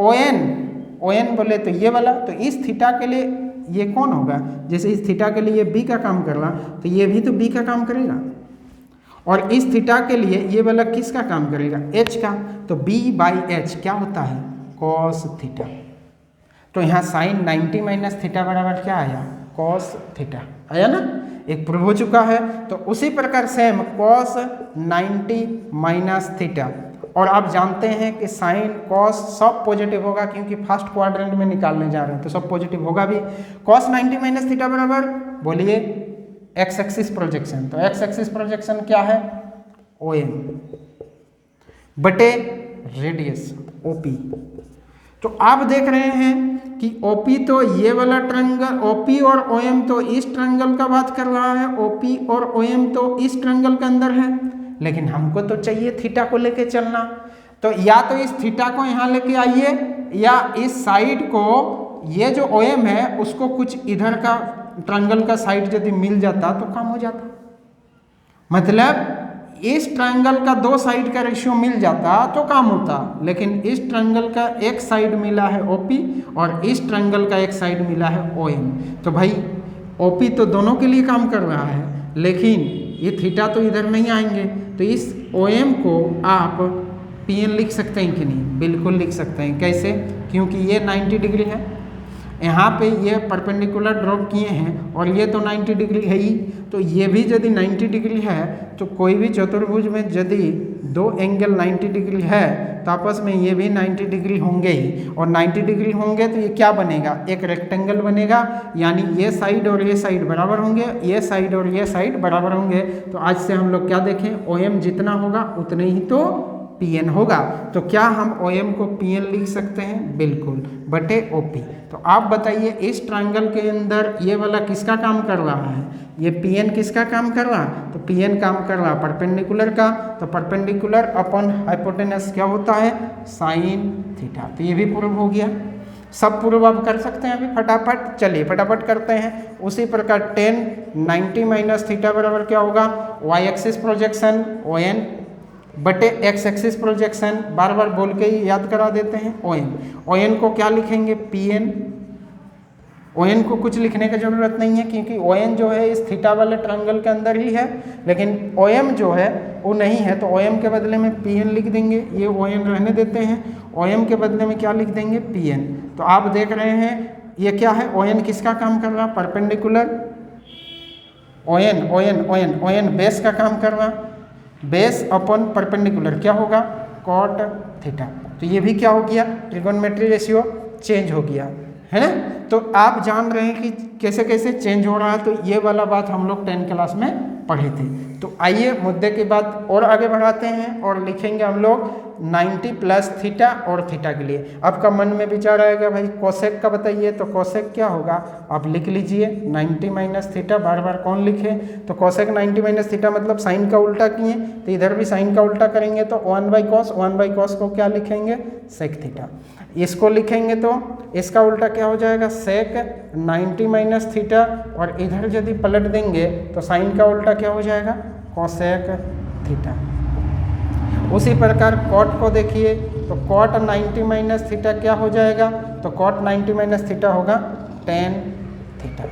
ON बोले तो ये वाला, तो इस थीटा के लिए ये कौन होगा, जैसे इस थीटा के लिए ये B का काम कर रहा तो ये भी तो B का काम करेगा, और इस थीटा के लिए ये वाला किसका काम करेगा, H का। तो B/H क्या होता है, cos थीटा। तो यहाँ साइन 90 माइनस थीटा बराबर क्या आया, cos थीटा आया ना, एक प्रूव हो चुका है। तो उसी प्रकार सेम cos 90 माइनस थीटा, और आप जानते हैं कि साइन कॉस सब पॉजिटिव होगा क्योंकि फर्स्ट क्वाड्रेंट में निकालने जा रहे हैं, तो सब पॉजिटिव होगा भी। cos 90 माइनस थीटा बराबर बोलिए एक्स एक्सिस प्रोजेक्शन, तो एक्स एक्सिस प्रोजेक्शन क्या है, OM बटे रेडियस OP। तो आप देख रहे हैं कि OP तो ये वाला ट्रायंगल, OP और OM तो इस ट्रायंगल का बात कर रहा है, OP और OM तो इस ट्रायंगल के अंदर है, लेकिन हमको तो चाहिए थीटा को लेके चलना। तो या तो इस थीटा को यहाँ लेके आइए, या इस साइड को, ये जो OM है उसको कुछ इधर का ट्रायंगल का साइड यदि मिल जाता तो काम हो जाता। मतलब इस ट्रायंगल का 2 साइड का रेशियो मिल जाता तो काम होता, लेकिन इस ट्रायंगल का एक साइड मिला है OP और इस ट्रायंगल का एक साइड मिला है OM। तो भाई OP तो दोनों के लिए काम कर रहा है, लेकिन ये थीटा तो इधर नहीं आएंगे। तो इस OM को आप PN लिख सकते हैं कि नहीं, बिल्कुल लिख सकते हैं। कैसे, क्योंकि ये 90 डिग्री है, यहाँ पे ये परपेंडिकुलर ड्रॉप किए हैं और ये तो 90 डिग्री है ही, तो ये भी यदि 90 डिग्री है तो कोई भी चतुर्भुज में यदि 2 एंगल 90 डिग्री है तो आपस में ये भी 90 डिग्री होंगे ही, और 90 डिग्री होंगे तो ये क्या बनेगा, एक रेक्टेंगल बनेगा, यानी ये साइड और ये साइड बराबर होंगे, ये साइड और ये साइड बराबर होंगे। तो आज से हम लोग क्या देखें, OM जितना होगा उतने ही तो PN होगा। तो क्या हम OM को PN लिख सकते हैं, बिल्कुल, बटे OP। तो आप बताइए इस ट्रायंगल के अंदर ये वाला किसका काम कर रहा है, ये PN किसका काम कर रहा है, तो PN काम कर रहा है परपेंडिकुलर का। तो परपेंडिकुलर अपॉन हाइपोटेनस क्या होता है, साइन थीटा। तो ये भी प्रूव हो गया। सब प्रूव आप कर सकते हैं अभी फटाफट, चलिए फटाफट करते हैं। उसी प्रकार 10 90 माइनस थीटा बराबर क्या होगा, y एक्सिस प्रोजेक्शन ON बटे x एक्सिस प्रोजेक्शन, बार बार बोल के ही याद करा देते हैं, ON को क्या लिखेंगे, PN। ON को कुछ लिखने की जरूरत नहीं है क्योंकि ON जो है इस थीटा वाले ट्रायंगल के अंदर ही है, लेकिन OM जो है वो नहीं है, तो OM के बदले में PN लिख देंगे। ये ON रहने देते हैं, OM के बदले में क्या लिख देंगे, PN। तो आप देख रहे हैं ये क्या है, ON किसका काम कर रहा, परपेंडिकुलर, ON बेस का काम कर रहा, बेस अपॉन परपेंडिकुलर क्या होगा, कॉट थीटा। तो ये भी क्या हो गया, ट्रिगोनोमेट्री रेशियो चेंज हो गया, है ना। तो आप जान रहे हैं कि कैसे कैसे चेंज हो रहा है। तो ये वाला बात हम लोग 10 क्लास में पढ़े थे। तो आइए मुद्दे की बात और आगे बढ़ाते हैं और लिखेंगे हम लोग 90 प्लस थीटा और थीटा के लिए। आपका मन में विचार आएगा भाई कोसेक का बताइए, तो कोसेक क्या होगा, आप लिख लीजिए 90 माइनस थीटा, बार बार कौन लिखे, तो कोसेक 90 माइनस थीटा मतलब साइन का उल्टा किए, तो इधर भी साइन का उल्टा करेंगे तो 1/cos को क्या लिखेंगे, सेक थीटा। इसको लिखेंगे तो इसका उल्टा क्या हो जाएगा, सेक 90 माइनस थीटा, और इधर यदि पलट देंगे तो साइन का उल्टा क्या हो जाएगा, कोसेक थीटा। उसी प्रकार कॉट को देखिए, तो कॉट 90 माइनस थीटा क्या हो जाएगा, तो कॉट 90 माइनस थीटा होगा tan थीटा।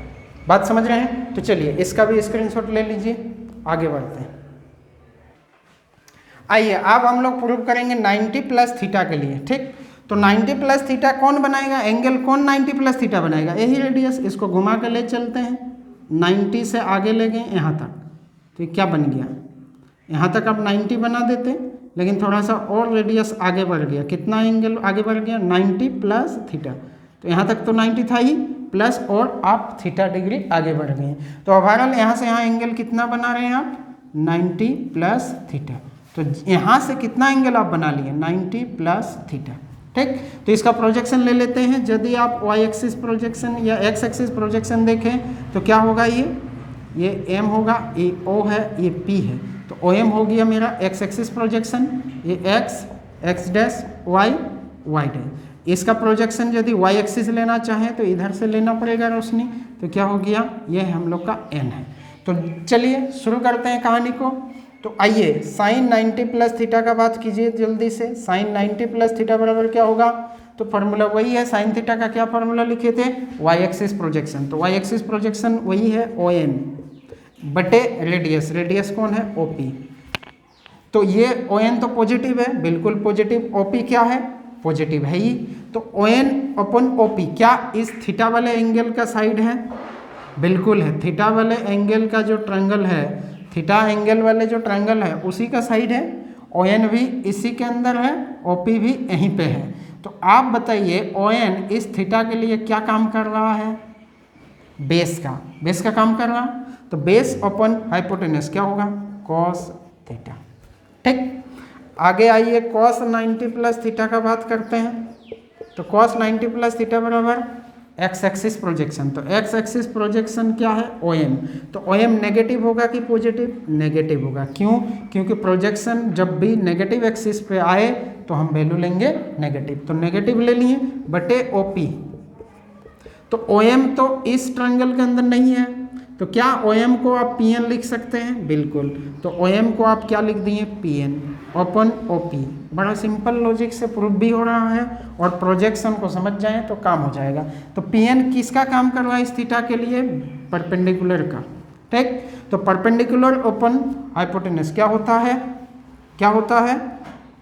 बात समझ रहे हैं। तो चलिए इसका भी स्क्रीनशॉट ले लीजिए, आगे बढ़ते हैं। आइए अब हम लोग प्रूव करेंगे 90 प्लस थीटा के लिए, ठीक। तो 90 प्लस थीटा कौन बनाएगा, एंगल कौन 90 प्लस थीटा बनाएगा, यही रेडियस। इसको घुमा के ले चलते हैं, 90 से आगे ले गए यहाँ तक, तो ये क्या बन गया, यहाँ तक आप 90 बना देते, लेकिन थोड़ा सा और रेडियस आगे बढ़ गया। कितना एंगल आगे बढ़ गया, 90 प्लस थीटा। तो यहाँ तक तो 90 था ही, प्लस और आप थीटा डिग्री आगे बढ़ गए। तो ओवरऑल यहाँ से यहाँ एंगल कितना बना रहे हैं आप, 90 प्लस थीटा। तो यहाँ से कितना एंगल आप बना लिए, 90 प्लस थीटा, ठीक। तो इसका प्रोजेक्शन ले लेते हैं। यदि आप y एक्सिस प्रोजेक्शन या x एक्सिस प्रोजेक्शन देखें तो क्या होगा, ये m होगा, ये o है, ये p है। तो OM हो गया मेरा x एक्सिस प्रोजेक्शन, ये x dash y Y dash. इसका प्रोजेक्शन यदि वाई एक्सिस लेना चाहें तो इधर से लेना पड़ेगा रोशनी, तो क्या हो गया, ये हम लोग का एन है। तो चलिए शुरू करते हैं कहानी को। तो आइए साइन 90 प्लस थीटा का बात कीजिए जल्दी से। साइन 90 प्लस थीटा बराबर क्या होगा, तो फॉर्मूला वही है, साइन थीटा का क्या फॉर्मूला लिखे थे, वाई एक्सिस प्रोजेक्शन। तो वाई एक्सिस प्रोजेक्शन वही है ओ एन बटे रेडियस, रेडियस कौन है, ओ पी। तो ये ओ एन तो पॉजिटिव है, बिल्कुल पॉजिटिव, ओ पी क्या है, पॉजिटिव है ही। तो ओ एन अपन ओ पी क्या इस थीटा वाले एंगल का साइड है, बिल्कुल है। थीटा वाले एंगल का जो ट्रायंगल है, थीटा एंगल वाले जो ट्रायंगल है उसी का साइड है। ओ एन भी इसी के अंदर है, ओ पी भी यहीं पे है। तो आप बताइए ओ एन इस थीटा के लिए क्या काम कर रहा है, बेस का, बेस का काम कर रहा। तो बेस अपन हाइपोटेनस क्या होगा, कॉस थीटा। ठीक, आगे आइए कॉस 90 प्लस थीटा का बात करते हैं। तो कॉस 90 प्लस थीटा बराबर एक्स एक्सिस प्रोजेक्शन। तो एक्स एक्सिस प्रोजेक्शन क्या है, ओ एम। तो ओ एम नेगेटिव होगा कि पॉजिटिव, नेगेटिव होगा। क्यों, क्योंकि प्रोजेक्शन जब भी नेगेटिव एक्सिस पे आए तो हम वैल्यू लेंगे नेगेटिव। तो नेगेटिव ले लिए बटे ओ पी। तो ओ एम तो इस ट्रायंगल के अंदर नहीं है, तो क्या ओ एम को आप पी एन लिख सकते हैं, बिल्कुल। तो ओ एम को आप क्या लिख दिए, P N upon O P. बड़ा सिंपल लॉजिक से प्रूफ भी हो रहा है और प्रोजेक्शन को समझ जाएं तो काम हो जाएगा। तो पी एन किसका काम कर रहा है इस थीटा के लिए, परपेंडिकुलर का। ठीक, तो परपेंडिकुलर ओपन हाइपोटेनस क्या होता है, क्या होता है,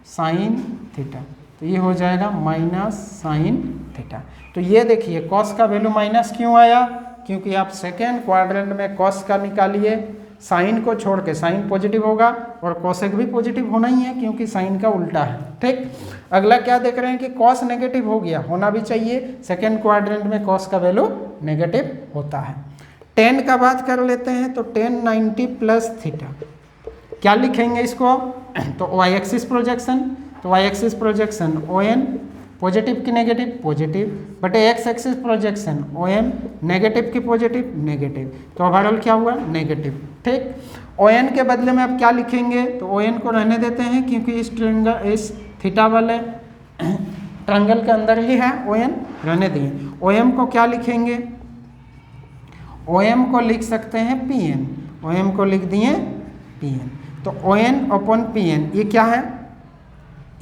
साइन थीटा। तो ये हो जाएगा माइनस साइन थीटा। तो ये देखिए कॉस का वैल्यू माइनस क्यों आया, क्योंकि आप सेकेंड क्वाड्रेंट में कॉस का निकालिए, साइन को छोड़ के साइन पॉजिटिव होगा और कोसेक भी पॉजिटिव होना ही है क्योंकि साइन का उल्टा है। ठीक, अगला क्या देख रहे हैं कि कॉस नेगेटिव हो गया, होना भी चाहिए, सेकेंड क्वाड्रेंट में कॉस का वैल्यू नेगेटिव होता है। टेन का बात कर लेते हैं। तो टेन 90 प्लस थीटा क्या लिखेंगे इसको, तो वाई एक्सिस प्रोजेक्शन। तो Y axis projection O N positive की नेगेटिव, पॉजिटिव बटे X axis projection O M negative की पॉजिटिव, नेगेटिव। तो ओवरऑल क्या हुआ, नेगेटिव। ठीक, ओ एन के बदले में आप क्या लिखेंगे, तो ओ एन को रहने देते हैं क्योंकि इस ट्रायंगल, इस थीटा वाले ट्रायंगल के अंदर ही है, ओ एन रहने दिए। ओ एम को क्या लिखेंगे, ओ एम को लिख सकते हैं पी एन, ओ एम को लिख दिए पी एन। तो O N upon P N ये क्या है,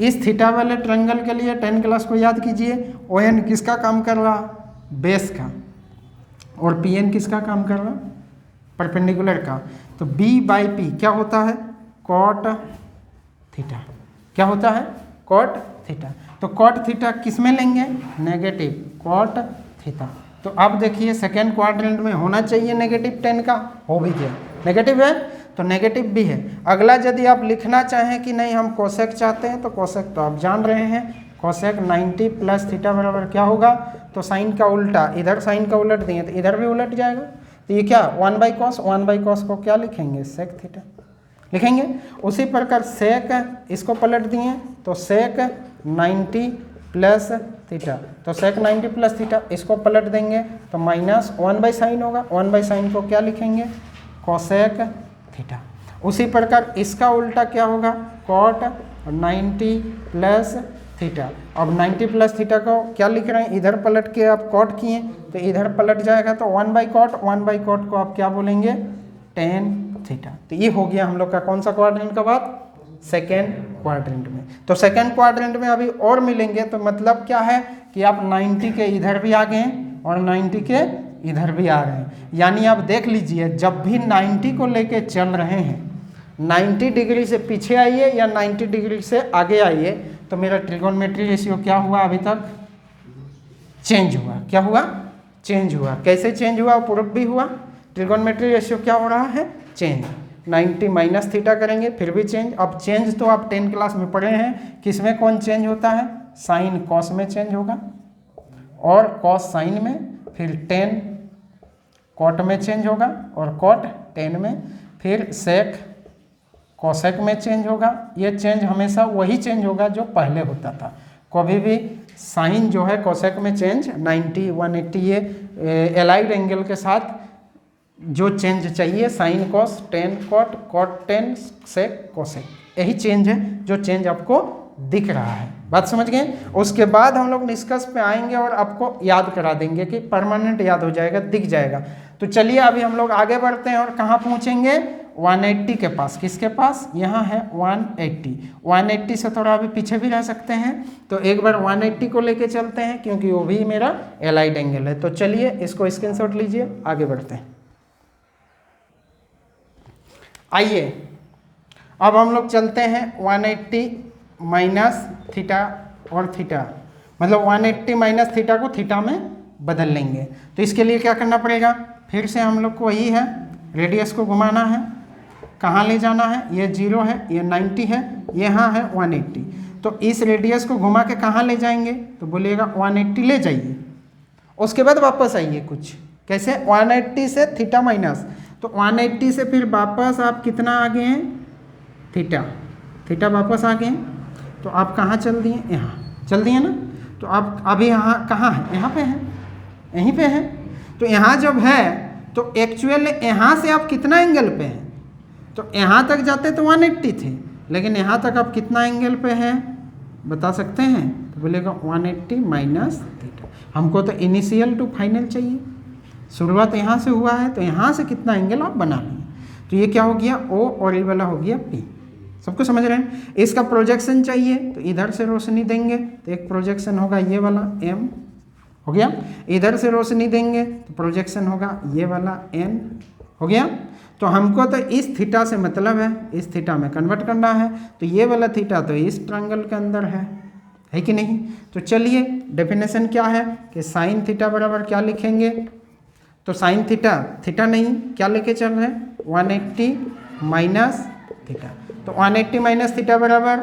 इस थीटा वाले ट्रायंगल के लिए 10 क्लास को याद कीजिए, ओ एन किसका काम कर रहा, बेस का, और पी एन किसका काम कर रहा, परपेंडिकुलर का। तो बी बाई पी क्या होता है, कॉट थीटा। क्या होता है, कॉट थीटा। तो कॉट थीटा किस में लेंगे, नेगेटिव, कॉट थीटा। तो अब देखिए सेकेंड क्वाड्रेंट में होना चाहिए नेगेटिव 10 का, हो भी गया, नेगेटिव है तो नेगेटिव भी है। अगला यदि आप लिखना चाहें कि नहीं हम कोसेक चाहते हैं, तो कोसेक तो आप जान रहे हैं, कोसेक 90 प्लस थीटा बराबर क्या होगा, तो साइन का उल्टा, इधर साइन का उलट दिए तो इधर भी उलट जाएगा। तो ये क्या 1 बाई कॉस, 1 बाई कॉस को क्या लिखेंगे, सेक थीटा लिखेंगे। उसी प्रकार सेक इसको पलट दिए तो सेक 90 प्लस थीटा, तो सेक 90 प्लस थीटा इसको पलट देंगे तो माइनस 1 बाई साइन होगा, 1 बाई साइन को क्या लिखेंगे, कोसेक थीटा। उसी प्रकार इसका उल्टा क्या होगा, कॉट 90 प्लस थीटा। अब 90 प्लस थीटा को क्या लिख रहे हैं, इधर पलट के आप कॉट किए तो इधर पलट जाएगा तो 1 बाई कॉट, 1 बाई कॉट को आप क्या बोलेंगे, tan थीटा। तो ये हो गया हम लोग का कौन सा क्वाड्रेंट का बात, सेकेंड क्वाड्रेंट में। तो सेकेंड क्वाड्रेंट में अभी और मिलेंगे, तो मतलब क्या है कि आप 90 के इधर भी आ गए और 90 के इधर भी आ रहे हैं। यानी आप देख लीजिए जब भी 90 को लेके चल रहे हैं, 90 डिग्री से पीछे आइए या 90 डिग्री से आगे आइए, तो मेरा ट्रिगोनोमेट्री रेशियो क्या हुआ, अभी तक चेंज हुआ। क्या हुआ, चेंज हुआ। कैसे चेंज हुआ, प्रूफ भी हुआ। ट्रिगोनोमेट्री रेशियो क्या हो रहा है, चेंज। 90 माइनस थीटा करेंगे फिर भी चेंज। अब चेंज तो आप 10 क्लास में पढ़े हैं, किस में कौन चेंज होता है, साइन कॉस में चेंज होगा और कॉस साइन में, फिर टेन कॉट में चेंज होगा और कॉट टेन में, फिर सेक कोसेक में चेंज होगा। ये चेंज हमेशा वही चेंज होगा जो पहले होता था। कभी भी साइन जो है कोसेक में चेंज 90 180 ये एलाइड एंगल के साथ जो चेंज चाहिए, sine cos tan cot tan sec cosec, यही चेंज है जो चेंज आपको दिख रहा है। बात समझ गए। उसके बाद हम लोग निष्कर्ष पे आएंगे और आपको याद करा देंगे कि परमानेंट याद हो जाएगा, दिख जाएगा। तो चलिए अभी हम लोग आगे बढ़ते हैं और कहाँ पहुँचेंगे, 180 के पास। किसके पास, यहाँ है 180। 180 से थोड़ा अभी पीछे भी रह सकते हैं, तो एक बार 180 को लेके चलते हैं क्योंकि वो भी मेरा एलाइड एंगल है। तो चलिए इसको स्क्रीनशॉट लीजिए, आगे बढ़ते हैं। आइए अब हम लोग चलते हैं 180 माइनस थीटा और थीटा, मतलब 180 माइनस थीटा को थीटा में बदल लेंगे। तो इसके लिए क्या करना पड़ेगा, फिर से हम लोग को वही है, रेडियस को घुमाना है, कहाँ ले जाना है, ये 0 है, ये 90 है, यहाँ है 180। तो इस रेडियस को घुमा के कहाँ ले जाएंगे, तो बोलिएगा 180 ले जाइए, उसके बाद वापस आइए कुछ, कैसे, 180 से थीटा माइनस, तो 180 से फिर वापस आप कितना आ गए हैं, थीटा, थीटा वापस आ गए हैं। तो आप कहाँ चल दिए, यहाँ चल दिए ना। तो आप अभी यहाँ कहाँ है, यहाँ पे है, यहीं पे है। तो यहाँ जब है तो एक्चुअल यहाँ से आप कितना एंगल पे हैं, तो यहाँ तक जाते तो 180 थे, लेकिन यहाँ तक आप कितना एंगल पे हैं बता सकते हैं, तो बोलेगा 180 माइनस थीटा। हमको तो इनिशियल टू फाइनल चाहिए, शुरुआत यहाँ से हुआ है तो यहाँ से कितना एंगल आप बना लें। तो ये क्या हो गया, ओ और ये वाला हो गया पी। सबको समझ रहे हैं। इसका प्रोजेक्शन चाहिए तो इधर से रोशनी देंगे तो एक प्रोजेक्शन होगा ये वाला एम, हो गया। इधर से रोशनी देंगे तो प्रोजेक्शन होगा ये वाला एन, हो गया। तो हमको तो इस थीटा से मतलब है, इस थीटा में कन्वर्ट करना है, तो ये वाला थीटा तो इस ट्रायंगल के अंदर है कि नहीं। तो चलिए डेफिनेशन क्या है कि साइन थीटा बराबर क्या लिखेंगे, तो साइन थीटा, थीटा नहीं क्या लेके चल रहे हैं, 180 माइनस थीटा। तो 180 माइनस थीटा बराबर,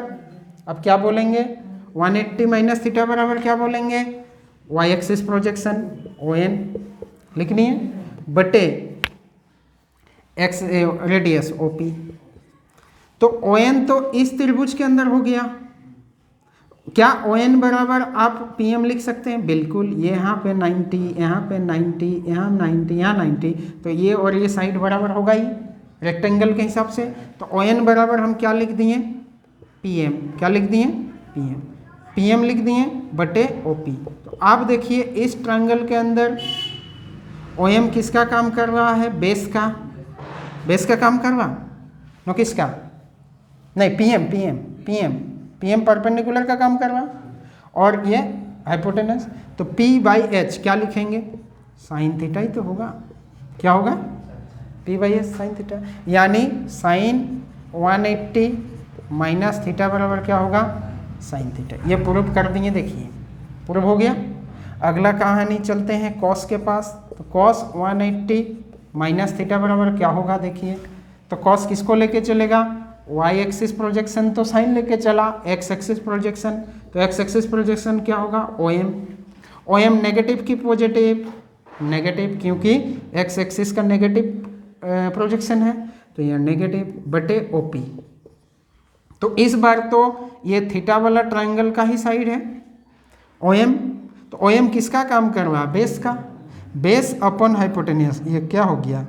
अब क्या बोलेंगे, 180 माइनस थीटा बराबर क्या बोलेंगे, वाई एक्सिस प्रोजेक्शन ON लिखनी है, बटे एक्स रेडियस OP। तो ON तो इस त्रिभुज के अंदर हो गया। क्या ON बराबर आप PM लिख सकते हैं, बिल्कुल। ये यहाँ पे 90, यहाँ पे 90, यहाँ 90, यहाँ 90, तो ये और ये साइड बराबर होगा ही रेक्टेंगल के हिसाब से। तो ON बराबर हम क्या लिख दिए, PM, क्या लिख दिए, PM लिख दिए बटे OP। तो आप देखिए इस ट्रायंगल के अंदर OM किसका काम कर रहा है, बेस का, बेस का काम कर रहा, नो किसका, नहीं PM परपेंडिकुलर का काम कर रहा, और ये हाइपोटेनस। तो P/H क्या लिखेंगे, साइन थीटा ही तो होगा, क्या होगा, P/H साइन थीटा। यानी साइन 180 माइनस थीटा बराबर क्या होगा, साइन थीटा। ये प्रूव कर दिए, देखिए प्रूव हो गया। अगला कहानी चलते हैं कॉस के पास। तो कॉस 180 माइनस थीटा बराबर क्या होगा, देखिए। तो कॉस किसको लेके चलेगा, वाई एक्सिस प्रोजेक्शन तो साइन लेके चला, एक्स एक्सिस प्रोजेक्शन, तो एक्स एक्सिस प्रोजेक्शन क्या होगा, OM नेगेटिव की पॉजिटिव, नेगेटिव क्योंकि एक्स एक्सिस का नेगेटिव प्रोजेक्शन है, तो यह नेगेटिव बटे OP। तो इस बार तो ये थीटा वाला ट्रायंगल का ही साइड है OM। तो OM किसका काम कर रहा है, बेस का, बेस अपॉन हाइपोटेनियस, ये क्या हो गया,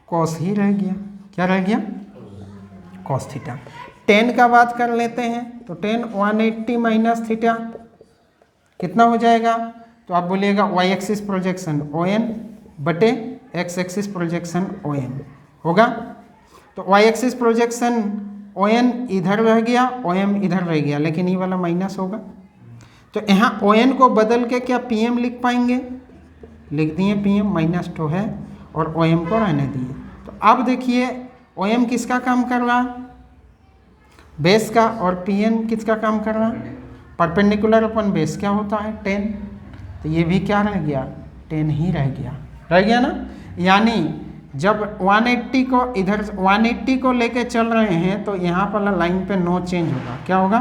कॉस ही रह गया, क्या रह गया, कॉस थीटा। टेन का बात कर लेते हैं, तो टेन 180 माइनस थीटा कितना हो जाएगा, तो आप बोलिएगा वाई एक्सिस प्रोजेक्शन ON बटे एक्स एक्सिस प्रोजेक्शन ON होगा। तो वाई एक्सिस प्रोजेक्शन ON इधर रह गया, OM इधर रह गया, लेकिन ये वाला माइनस होगा। तो यहाँ ON को बदल के क्या PM लिख पाएंगे, लिख दिए PM, -2 है, और OM को रहने दिए। तो अब देखिए OM किसका काम कर रहा, बेस का, और PM किसका काम कर रहा, परपेंडिकुलर अपन बेस क्या होता है 10। तो ये भी क्या रह गया, 10 ही रह गया ना। यानी जब 180 को इधर 180 को लेके चल रहे हैं तो यहाँ पर लाइन पे नो चेंज होगा, क्या होगा,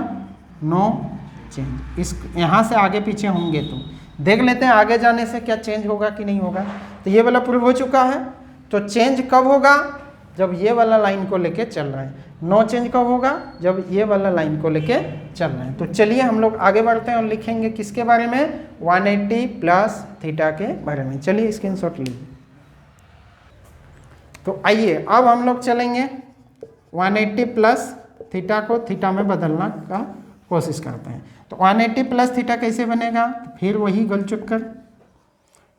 नो चेंज। इस यहाँ से आगे पीछे होंगे तो देख लेते हैं आगे जाने से क्या चेंज होगा कि नहीं होगा। तो ये वाला प्रूव हो चुका है। तो चेंज कब होगा, जब ये वाला लाइन को लेके चल रहे हैं। नो चेंज कब होगा, जब ये वाला लाइन को लेके चल रहे हैं। तो चलिए हम लोग आगे बढ़ते हैं और लिखेंगे किसके बारे में, 180 प्लस थीटा के बारे में। चलिए स्क्रीनशॉट लीजिए। तो आइए अब हम लोग चलेंगे 180 प्लस थीटा को थीटा में बदलना का कोशिश करते हैं। तो 180 प्लस थीटा कैसे बनेगा? तो फिर वही गोल चक्कर,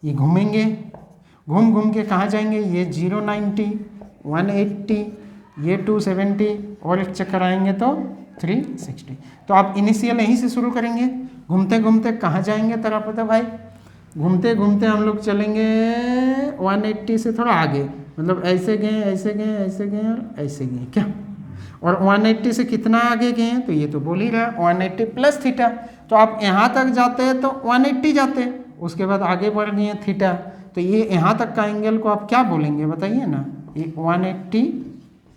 ये घूमेंगे, घूम घूम के कहाँ जाएंगे? ये 090, 180, ये 270 और एक चक्कर आएंगे तो 360। तो आप इनिशियल यहीं से शुरू करेंगे, घूमते घूमते कहाँ जाएंगे तेरा पता भाई? घूमते घूमते हम लोग चलेंगे 180 से थोड़ा आगे, मतलब ऐसे गए ऐसे गए ऐसे गए और ऐसे गए क्या? और 180 से कितना आगे गए हैं? तो ये तो बोल ही रहा है 180 प्लस थीटा। तो आप यहाँ तक जाते हैं तो 180 जाते हैं, उसके बाद आगे बढ़ गए थीटा, तो ये यहाँ तक का एंगल को आप क्या बोलेंगे बताइए ना? ये 180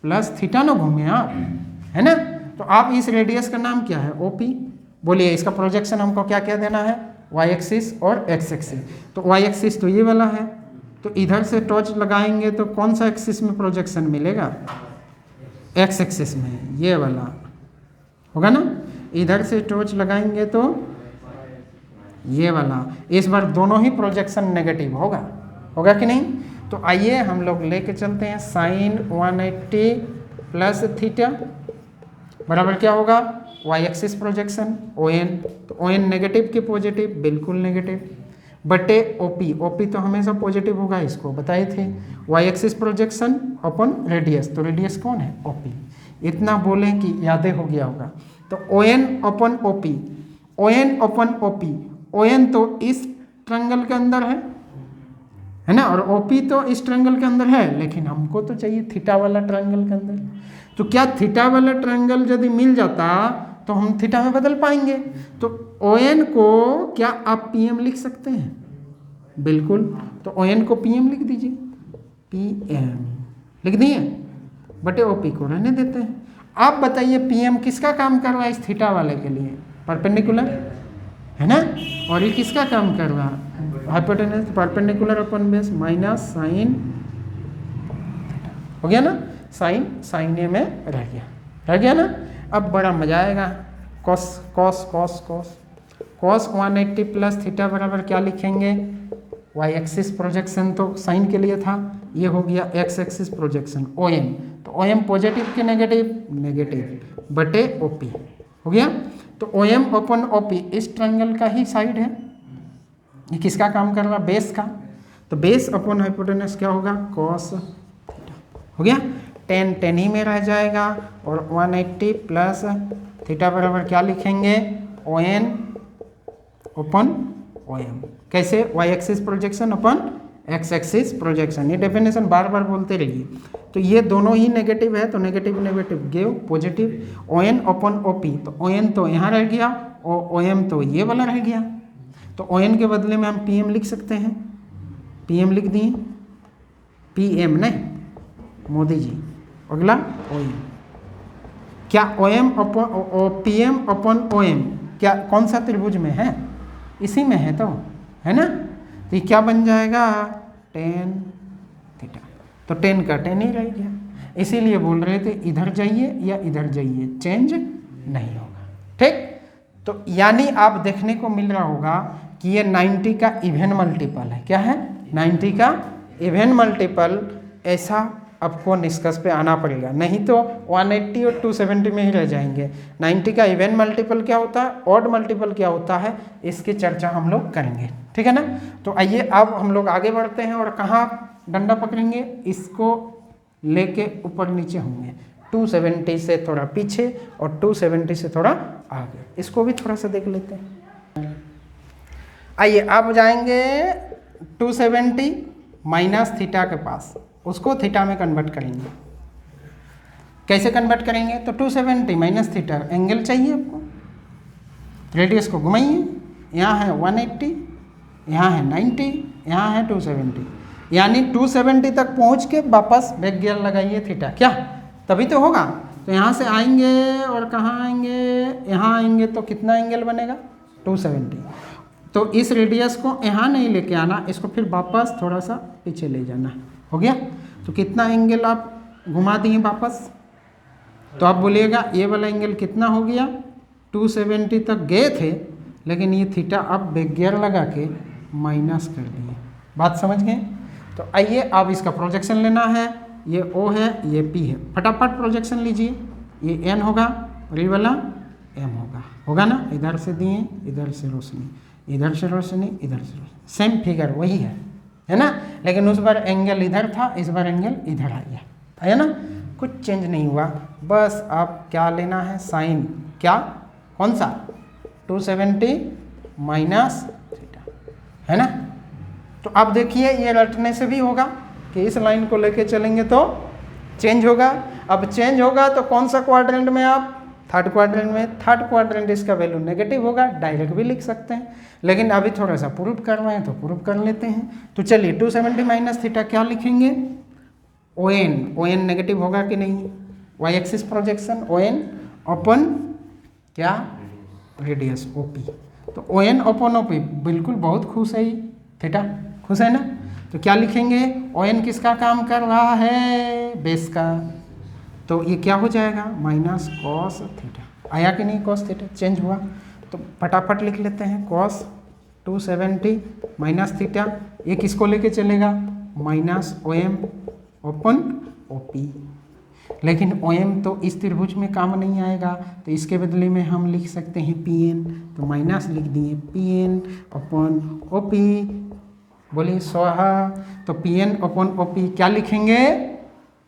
प्लस थीटा ना घूमे आप, है ना? तो आप इस रेडियस का नाम क्या है? OP। बोलिए इसका प्रोजेक्शन हमको क्या क्या देना है? y एक्सिस और x एक्सिस। तो y एक्सिस तो ये वाला है, तो इधर से टॉर्च लगाएंगे तो कौन सा एक्सिस में प्रोजेक्शन मिलेगा? x एक्सिस में, ये वाला होगा ना। इधर से टॉर्च लगाएंगे तो ये वाला। इस बार दोनों ही प्रोजेक्शन नेगेटिव होगा, होगा कि नहीं? तो आइए हम लोग लेके चलते हैं साइन 180 प्लस थीटा बराबर क्या होगा? y एक्सिस प्रोजेक्शन ON, तो ON नेगेटिव के पॉजिटिव? बिल्कुल नेगेटिव, बटे OP तो हमेशा पॉजिटिव होगा, इसको बताए थे। y एक्सिस प्रोजेक्शन अपन रेडियस, तो रेडियस कौन है? OP। इतना बोलें कि यादें हो गया होगा। तो ON upon OP, ON upon OP, ON तो इस ट्रायंगल के अंदर है ना, और OP तो इस ट्रायंगल के अंदर है, लेकिन हमको तो चाहिए थीटा वाला ट्रायंगल के अंदर। तो क्या थीटा वाला ट्रायंगल यदि मिल जाता तो हम थीटा में बदल पाएंगे? तो ON को क्या आप PM लिख सकते हैं? बिल्कुल, तो ON को PM लिख दीजिए, PM लिख दिए, बटे OP को रहने देते हैं। आप बताइए PM किसका काम कर रहा है इस थीटा वाले के लिए? परपेंडिकुलर है ना, और ये किसका काम कर रहा है? Hypotenuse, perpendicular upon base minus sine, हो गया ना? साइन ए में रह गया ना। अब बड़ा मजा आएगा, cos cos cos cos cos 180 plus theta बराबर क्या लिखेंगे? y एक्सिस प्रोजेक्शन तो साइन के लिए था, ये हो गया x एक्सिस प्रोजेक्शन OM। तो OM पॉजिटिव के नेगेटिव? नेगेटिव, बटे OP हो गया। तो OM अपन OP इस ट्रायंगल का ही साइड है, ये किसका काम कर रहा? बेस का। तो बेस अपन हाइपोटेनस क्या होगा? कॉस थीटा हो गया। 10 ही में रह जाएगा, और 180 प्लस थीटा बराबर क्या लिखेंगे? ON upon OM। कैसे? y एक्सिस प्रोजेक्शन अपन x एक्सिस प्रोजेक्शन। ये डेफिनेशन बार बार बोलते रहिए। तो ये दोनों ही नेगेटिव है, तो negative negative give positive. ON upon OP, तो ON तो यहाँ रह गया और OM तो ये वाला रह गया। तो ON के बदले में हम PM लिख सकते हैं, PM लिख दिए, PM नहीं मोदी जी। अगला OM, क्या OM अपन PM अपन OM क्या कौन सा त्रिभुज में है? इसी में है, तो है ना। तो ये क्या बन जाएगा? tan theta. तो 10 का 10 ही रह गया, इसीलिए बोल रहे थे इधर जाइए या इधर जाइए, चेंज नहीं होगा। ठीक, तो यानी आप देखने को मिल रहा होगा कि ये 90 का इवन मल्टीपल है। क्या है? 90 का इवन मल्टीपल। ऐसा आपको निष्कर्ष पे आना पड़ेगा, नहीं तो 180 और 270 में ही रह जाएंगे। 90 का इवन मल्टीपल क्या होता है, ऑड मल्टीपल क्या होता है, इसकी चर्चा हम लोग करेंगे। ठीक है ना। तो आइए अब हम लोग आगे बढ़ते हैं, और कहाँ डंडा पकड़ेंगे? इसको लेके ऊपर नीचे होंगे, 270 से थोड़ा पीछे और 270 से थोड़ा आगे। इसको भी थोड़ा सा देख लेते हैं। आइए अब जाएंगे 270 माइनस थीटा के पास, उसको थीटा में कन्वर्ट करेंगे। कैसे कन्वर्ट करेंगे? तो 270 माइनस थीटा एंगल चाहिए आपको, रेडियस को घुमाइए, यहाँ है 180, यहाँ है 90, यहाँ है 270, यानी 270 तक पहुँच के वापस बैक गियर लगाइए थीटा, क्या तभी तो होगा। तो यहाँ से आएंगे और कहाँ आएंगे? यहाँ आएंगे तो कितना एंगल बनेगा? 270। तो इस रेडियस को यहाँ नहीं लेके आना, इसको फिर वापस थोड़ा सा पीछे ले जाना। हो गया। तो कितना एंगल आप घुमा दिए वापस? तो आप बोलिएगा ये वाला एंगल कितना हो गया? 270 तक गए थे, लेकिन ये थीटा अब बैक गियर लगा के माइनस कर दिए। बात समझ गए? तो आइए अब इसका प्रोजेक्शन लेना है। ये O है, ये P है, फटाफट प्रोजेक्शन लीजिए। ये N होगा और ये वाला एम होगा ना, इधर से दिए, इधर से रोशनी, इधर से रोशनी, इधर से रोशनी, सेम फिगर वही है ना। लेकिन उस बार एंगल इधर था, इस बार एंगल इधर आ गया, है ना, कुछ चेंज नहीं हुआ। बस आप क्या लेना है, साइन, क्या, कौन सा, 270 माइनस थीटा, है ना। तो अब देखिए ये रटने से भी होगा कि इस लाइन को लेके चलेंगे तो चेंज होगा। अब चेंज होगा तो कौन सा क्वाड्रेंट में, आप थर्ड क्वाड्रेंट में, थर्ड क्वाड्रेंट इसका वैल्यू नेगेटिव होगा, डायरेक्ट भी लिख सकते हैं, लेकिन अभी थोड़ा सा प्रूफ कर रहे हैं तो प्रूफ कर लेते हैं। तो चलिए 270 माइनस थीटा क्या लिखेंगे, ओ एन नेगेटिव होगा कि नहीं, y axis projection, O N अपन क्या, रेडियस ओ पी, तो ओ एन अपन ओ पी, बिल्कुल बहुत खुश है थीटा, खुश है ना। तो क्या लिखेंगे, ओ एन किसका काम कर रहा है, बेस का, तो ये क्या हो जाएगा, माइनस कॉस थीटा, आया कि नहीं, कॉस थीटा चेंज हुआ। तो फटाफट लिख लेते हैं, कॉस 270 माइनस थीटा, ये किसको लेके चलेगा, minus O M upon O P, लेकिन ओ एम तो इस त्रिभुज में काम नहीं आएगा, तो इसके बदले में हम लिख सकते हैं पी एन, तो माइनस लिख दिए पी एन अपन ओ पी, बोलिए स्वाहा। तो पी एन अपन ओ पी क्या लिखेंगे,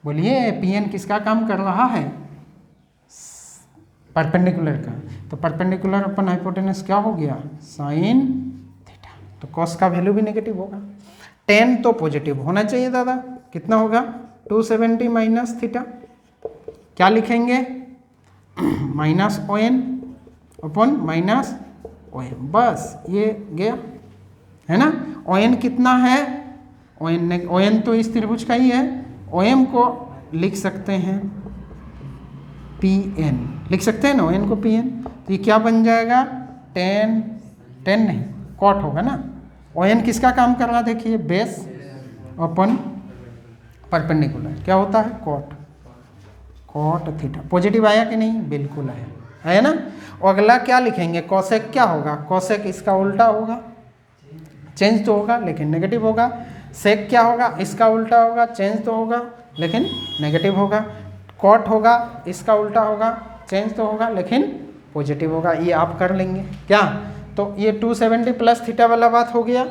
बोलिए पी एन किसका काम कर रहा है, परपेंडिकुलर का, तो परपेंडिकुलर अपन हाइपोटेनस क्या हो गया, साइन थीटा, तो कॉस का वैल्यू भी नेगेटिव होगा, टेन तो पॉजिटिव होना चाहिए दादा, कितना होगा 270 माइनस थीटा, क्या लिखेंगे माइनस ओ एन अपन माइनस ओ एम, बस ये गया, है ना। ओ एन कितना है, ओ एन तो इस त्रिभुज का ही है, ओ एम को लिख सकते हैं पी एन, लिख सकते हैं ना ओ एन को पी एन, तो ये क्या बन जाएगा, टेन नहीं कॉट होगा ना। ओ एन किसका काम कर रहा है, देखिए बेस अपन परपेंडिकुलर, क्या होता है कॉट थीटा, पॉजिटिव आया कि नहीं, बिल्कुल आया, है ना। और अगला क्या लिखेंगे, कॉसेक क्या होगा, कॉसेक इसका उल्टा होगा, चेंज तो होगा लेकिन नेगेटिव होगा। सेक क्या होगा, इसका उल्टा होगा, चेंज तो होगा लेकिन नेगेटिव होगा। कॉट होगा, इसका उल्टा होगा, चेंज तो होगा लेकिन पॉजिटिव होगा, ये आप कर लेंगे क्या। तो ये 270 प्लस थीटा वाला बात हो गया।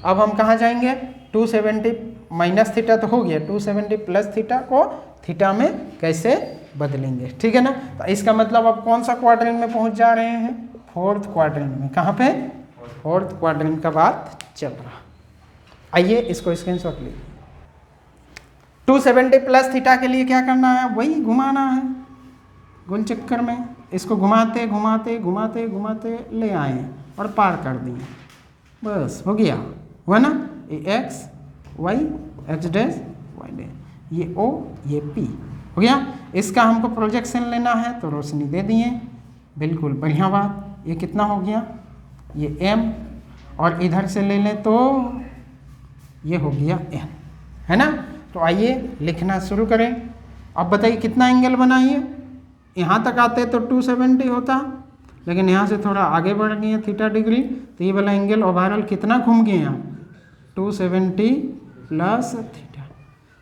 अब हम कहाँ जाएंगे, 270 माइनस थीटा तो हो गया, 270 प्लस थीटा को थीटा में कैसे बदलेंगे, ठीक है ना। तो इसका मतलब अब कौन सा क्वाड्रेंट में पहुंच जा रहे हैं, फोर्थ क्वाड्रेंट में, कहाँ पे, फोर्थ क्वाड्रेंट का बात चल रहा। आइए इसको स्क्रीनशॉट लीजिए। 270 प्लस थीटा के लिए क्या करना है, वही घुमाना है, गोल चक्कर में इसको घुमाते घुमाते घुमाते घुमाते ले आए और पार कर दिए, बस हो गया, हुआ ना। ये X Y, X dash Y dash, ये ओ ये पी हो गया। इसका हमको प्रोजेक्शन लेना है तो रोशनी दे दिए, बिल्कुल बढ़िया बात। ये कितना हो गया, ये एम, और इधर से ले लें तो ये हो गया एन, है ना। तो आइए लिखना शुरू करें। अब बताइए कितना एंगल बनाइए, यहाँ तक आते तो 270 होता, लेकिन यहाँ से थोड़ा आगे बढ़ गए थीटा डिग्री, तो ये वाला एंगल ओवरऑल कितना घूम गए यहाँ, 270 प्लस थीटा।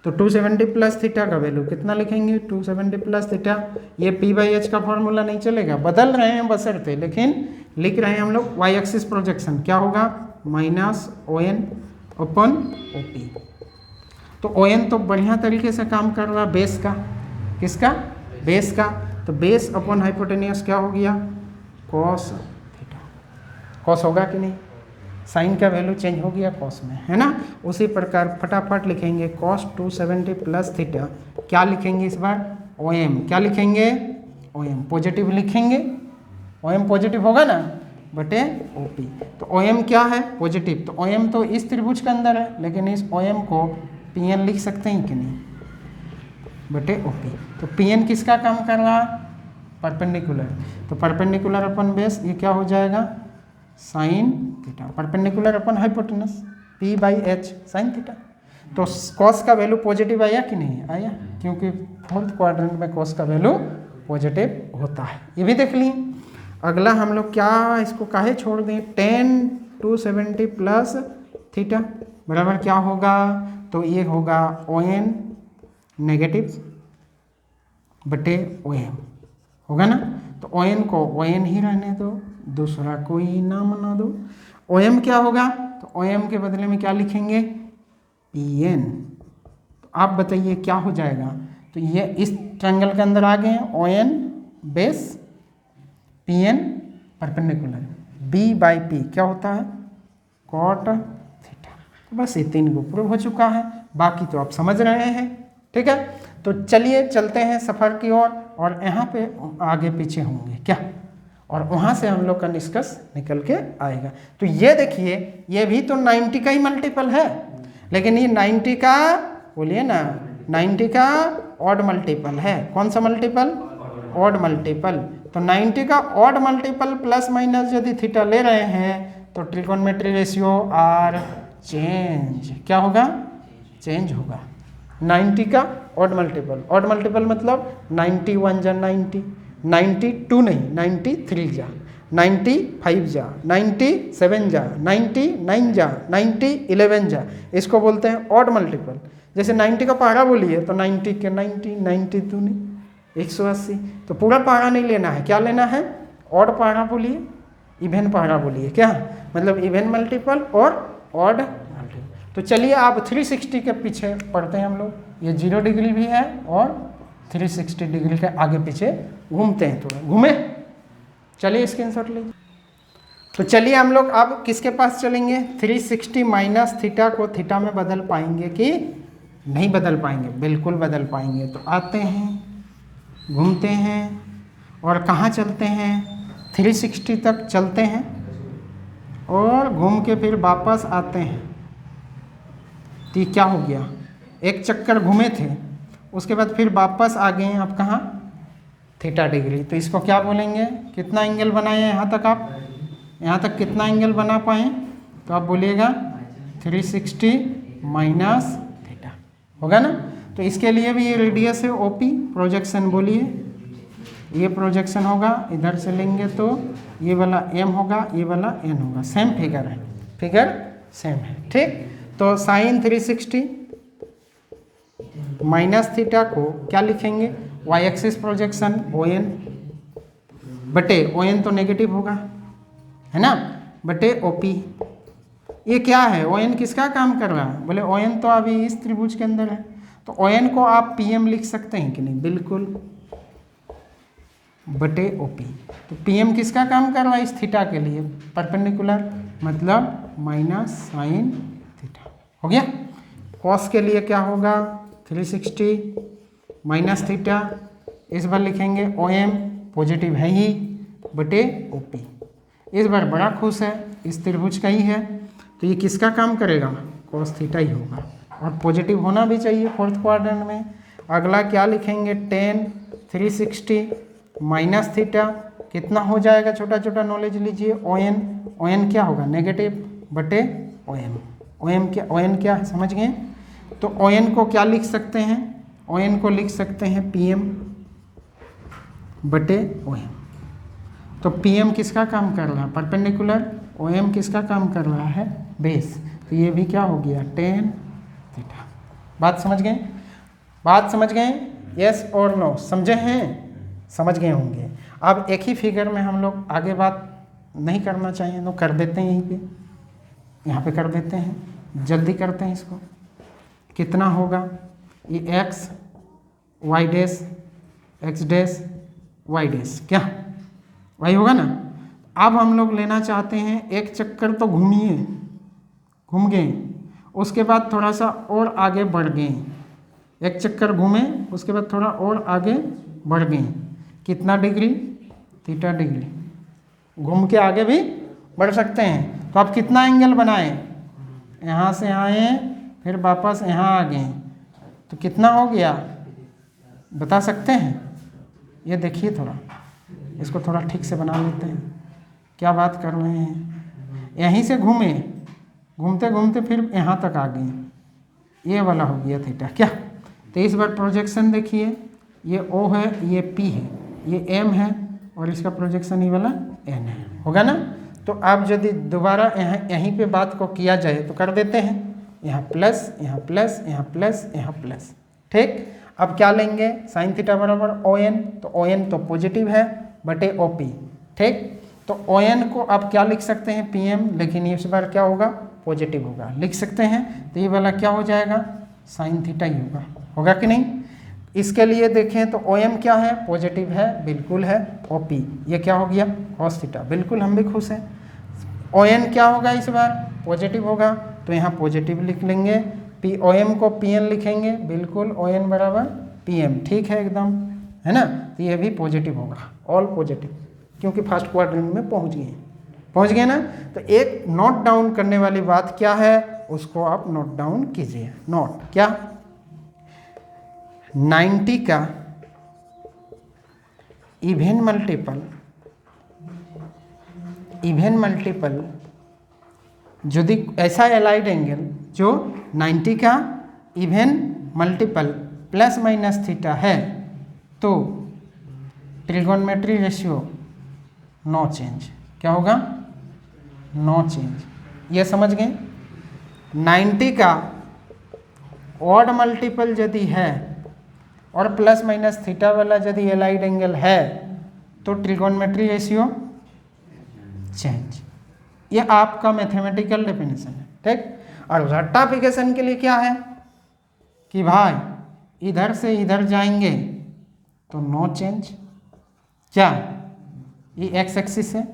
तो 270 प्लस थीटा का वैल्यू कितना लिखेंगे, 270 प्लस थीटा, ये पी बाई एच का फॉर्मूला नहीं चलेगा, बदल रहे हैं बशर्ते, लेकिन लिख रहे हैं हम लोग वाई एक्सिस प्रोजेक्शन, क्या होगा माइनस ओ एन अपन ओ पी। तो ओ एन तो बढ़िया तरीके से काम कर रहा बेस का, किसका, बेस का, तो बेस अपन हाइपोटेनियस क्या हो गया, कॉस थीटा, कॉस होगा कि नहीं, साइन का वैल्यू चेंज हो गया कॉस में, है ना। उसी प्रकार फटाफट लिखेंगे कॉस 270 प्लस थीटा, क्या लिखेंगे इस बार, ओ एम, क्या लिखेंगे, ओ एम पॉजिटिव लिखेंगे, ओ एम पॉजिटिव होगा ना, बटे ओ पी। तो ओ एम क्या है, पॉजिटिव, तो ओ एम तो इस त्रिभुज के अंदर है, लेकिन इस ओ एम को पी एन लिख सकते हैं कि नहीं, बटे ओ पी। तो पी एन किसका काम कर रहा, परपेंडिकुलर, तो परपेंडिकुलर अपन बेस, ये क्या हो जाएगा sine theta, perpendicular upon hypotenuse, P by h sine theta. तो कॉस का वैल्यू पॉजिटिव आया कि नहीं आया, क्योंकि फोर्थ क्वाड्रेंट में कॉस का वैल्यू पॉजिटिव होता है, ये भी देख लिए। अगला हम लोग क्या इसको काहे छोड़ दें, 10 270 प्लस थीटा बराबर क्या होगा, तो ये होगा ओ एन नेगेटिव बटे ओ एम, होगा ना। तो ओ एन को ओ एन ही रहने दो, दूसरा कोई नाम ना दो। ओ एम क्या होगा, तो ओ एम के बदले में क्या लिखेंगे, पी एन। तो आप बताइए क्या हो जाएगा, तो ये इस ट्रायंगल के अंदर आ गए हैं, O N base P N perpendicular, B by P क्या होता है, कॉट थीटा। बस ये 3 को प्रूव हो चुका है, बाकी तो आप समझ रहे हैं। ठीक है, तो चलिए चलते हैं सफ़र की ओर, और यहाँ पे आगे पीछे होंगे क्या, और वहाँ से हम लोग का निष्कर्ष निकल के आएगा। तो ये देखिए, ये भी तो 90 का ही मल्टीपल है, लेकिन ये 90 का, बोलिए ना, 90 का ऑड मल्टीपल है। कौन सा मल्टीपल, ऑड मल्टीपल। तो 90 का ऑड मल्टीपल प्लस माइनस यदि थीटा ले रहे हैं तो ट्रिगोनोमेट्री रेशियो आर चेंज, क्या होगा, चेंज होगा। 90 का ऑड मल्टीपल, ऑड मल्टीपल मतलब 91 जा 90, 92 नहीं 93 जा, 95 जा, 97 जा, 99 जा, 11 जा, इसको बोलते हैं ऑड मल्टीपल। जैसे 90 का पहाड़ा बोलिए तो 90 के 90, 92 नहीं 180, तो पूरा पहाड़ा नहीं लेना है, क्या लेना है, ऑड पहाड़ा बोलिए, इवन पहाड़ा बोलिए, क्या मतलब इवन मल्टीपल और ऑड मल्टीपल। तो चलिए आप 360 के पीछे पढ़ते हैं हम लोग, ये 0 डिग्री भी है और 360 डिग्री के आगे पीछे घूमते हैं, थोड़ा घूमे। चलिए स्क्रीनशॉट लीजिए। तो चलिए हम लोग अब किसके पास चलेंगे, 360 माइनस थीटा को थीटा में बदल पाएंगे कि नहीं बदल पाएंगे, बिल्कुल बदल पाएंगे। तो आते हैं, घूमते हैं और कहाँ चलते हैं, 360 तक चलते हैं और घूम के फिर वापस आते हैं। तो ये क्या हो गया, एक चक्कर घूमे थे, उसके बाद फिर वापस आ गए हैं, अब कहाँ, थीटा डिग्री। तो इसको क्या बोलेंगे, कितना एंगल बनाए हैं यहाँ तक, आप यहाँ तक कितना एंगल बना पाए, तो आप बोलिएगा 360 माइनस थीटा, होगा ना। तो इसके लिए भी ये रेडियस है ओपी, प्रोजेक्शन बोलिए, ये प्रोजेक्शन होगा, इधर से लेंगे तो ये वाला एम होगा, ये वाला एन होगा, सेम फिगर है, फिगर सेम है। ठीक, तो साइन 360 माइनस थीटा को क्या लिखेंगे, Y axis projection O N बटे, ओ एन तो नेगेटिव होगा है ना, बटे ओ पी। ये क्या है, ओ एन किसका काम कर रहा है, बोले ओ एन तो अभी इस त्रिभुज के अंदर है, तो ओ एन को आप पी एम लिख सकते हैं कि नहीं, बिल्कुल, बटे ओ पी। तो पी एम किसका काम कर रहा है, इस थीटा के लिए परपेंडिकुलर, मतलब माइनस साइन थीटा, हो गया। कॉस के लिए क्या होगा, 360 माइनस थीटा, इस बार लिखेंगे ओ एम, पॉजिटिव है ही, बटे ओ पी। इस बार बड़ा खुश है, इस त्रिभुज का ही है, तो ये किसका काम करेगा, कॉस थीटा ही होगा, और पॉजिटिव होना भी चाहिए फोर्थ क्वाड्रेंट में। अगला क्या लिखेंगे, tan 360 माइनस थीटा, कितना हो जाएगा, छोटा छोटा नॉलेज लीजिए, ओ एन क्या होगा, नेगेटिव, बटे ओ एम क्या है, समझ गए। तो ओ एन को क्या लिख सकते हैं, ओ एन को लिख सकते हैं पी एम बटे ओ एम। तो पी एम किसका काम कर रहा है, परपेंडिकुलर, ओ एम किसका काम कर रहा है, बेस। तो ये भी क्या हो गया, tan थीटा। बात समझ गए, बात समझ गए, यस और नो, समझे हैं, समझ गए होंगे। अब एक ही फिगर में हम लोग आगे बात नहीं करना चाहिए तो कर देते हैं, यहीं पे, यहाँ पे कर देते हैं, जल्दी करते हैं इसको। कितना होगा, ये X Y dash, X dash Y dash, क्या वही होगा ना। अब हम लोग लेना चाहते हैं, एक चक्कर तो घूमिए, घूम गए, उसके बाद थोड़ा सा और आगे बढ़ गए, एक चक्कर घूमे, उसके बाद थोड़ा और आगे बढ़ गए, कितना डिग्री, थीटा डिग्री, घूम के आगे भी बढ़ सकते हैं। तो आप कितना एंगल बनाए, यहाँ से आए फिर वापस यहाँ आ गए, तो कितना हो गया, बता सकते हैं। ये देखिए, थोड़ा इसको थोड़ा ठीक से बना लेते हैं, क्या बात कर रहे हैं, यहीं से घूमे, घूमते घूमते फिर यहाँ तक आ गए, ये वाला हो गया थीटा, क्या। तो इस बार प्रोजेक्शन देखिए, ये ओ है, ये पी है, ये एम है, और इसका प्रोजेक्शन ये वाला एन है, होगा ना। तो आप यदि दोबारा यहीं पे बात को किया जाए तो कर देते हैं, यहाँ प्लस, यहाँ प्लस, यहाँ प्लस, यहाँ प्लस, ठीक। अब क्या लेंगे, साइन थीटा बराबर ओ एन, तो ओ एन तो पॉजिटिव है, बटे OP। ठीक, तो ON को आप क्या लिख सकते हैं PM, लेकिन इस बार क्या होगा पॉजिटिव होगा, लिख सकते हैं। तो ये वाला क्या हो जाएगा साइन थीटा ही होगा कि नहीं। इसके लिए देखें तो OM क्या है पॉजिटिव है, बिल्कुल है। OP ये क्या हो गया कॉस थीटा, बिल्कुल हम भी खुश हैं। ON क्या होगा इस बार पॉजिटिव होगा, तो यहाँ पॉजिटिव लिख लेंगे। OM को PN लिखेंगे, बिल्कुल ON बराबर PM, ठीक है एकदम, है ना। तो ये भी पॉजिटिव होगा, ऑल पॉजिटिव, क्योंकि फर्स्ट क्वाड्रेंट में पहुँच गए ना। तो एक नोट डाउन करने वाली बात क्या है उसको आप नोट डाउन कीजिए। नोट क्या, 90 का इवन मल्टीपल यदि ऐसा एलाइड एंगल जो 90 का even multiple plus minus theta है तो ट्रिगोनोमेट्री रेशियो नो चेंज, क्या होगा नो चेंज। ये समझ गए। 90 का ऑड मल्टीपल यदि है और प्लस माइनस थीटा वाला यदि एलाइड एंगल है तो ट्रिगोनोमेट्री रेशियो चेंज। ये आपका मैथमेटिकल डेफिनेशन है, ठीक। और रेक्टिफिकेशन के लिए क्या है कि भाई इधर से इधर जाएंगे तो नो चेंज, क्या ये एक्स एक्सिस है,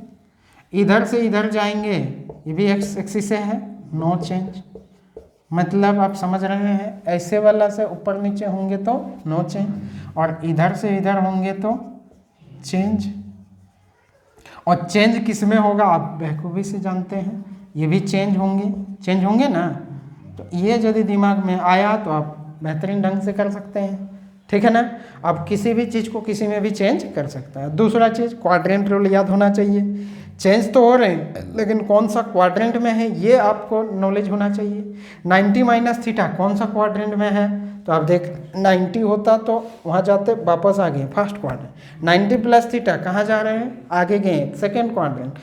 इधर से इधर जाएंगे ये भी एक्स एक्सिस है, नो चेंज। मतलब आप समझ रहे हैं, ऐसे वाला से ऊपर नीचे होंगे तो नो चेंज, और इधर से इधर होंगे तो चेंज। और चेंज किस में होगा आप बखूबी से जानते हैं, ये भी चेंज होंगे ना। तो ये यदि दिमाग में आया तो आप बेहतरीन ढंग से कर सकते हैं, ठीक है ना। आप किसी भी चीज़ को किसी में भी चेंज कर सकता है। दूसरा चीज़ क्वाड्रेंट रूल याद होना चाहिए। चेंज तो हो रहे हैं लेकिन कौन सा क्वाड्रेंट में है ये आपको नॉलेज होना चाहिए। 90 माइनस थीटा कौन सा क्वाड्रेंट में है, तो आप देख 90 होता तो वहाँ जाते वापस आ गए फर्स्ट क्वाड्रेंट। 90 प्लस थीटा कहाँ जा रहे हैं, आगे गए सेकेंड क्वाड्रेंट।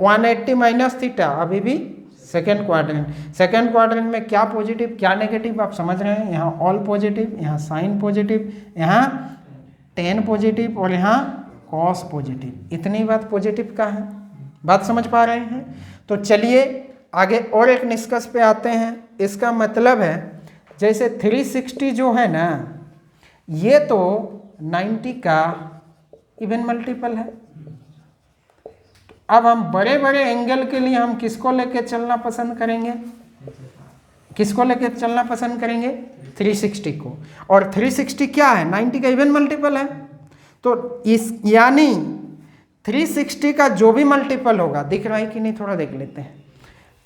180 माइनस थीटा अभी भी सेकेंड क्वाड्रेंट। सेकेंड क्वाड्रेंट में क्या पॉजिटिव क्या नेगेटिव आप समझ रहे हैं। यहाँ ऑल पॉजिटिव, यहाँ साइन पॉजिटिव, यहाँ टेन पॉजिटिव और यहाँ कॉस पॉजिटिव। इतनी बात पॉजिटिव का है, बात समझ पा रहे हैं। तो चलिए आगे और एक निष्कर्ष पे आते हैं। इसका मतलब है जैसे 360 जो है ना, ये तो 90 का इवन मल्टीपल है। अब हम बड़े बड़े एंगल के लिए हम किसको लेके चलना पसंद करेंगे, 360 को। और 360 क्या है, 90 का इवन मल्टीपल है। तो इस यानी 360 का जो भी मल्टीपल होगा, दिख रहा है कि नहीं, थोड़ा देख लेते हैं।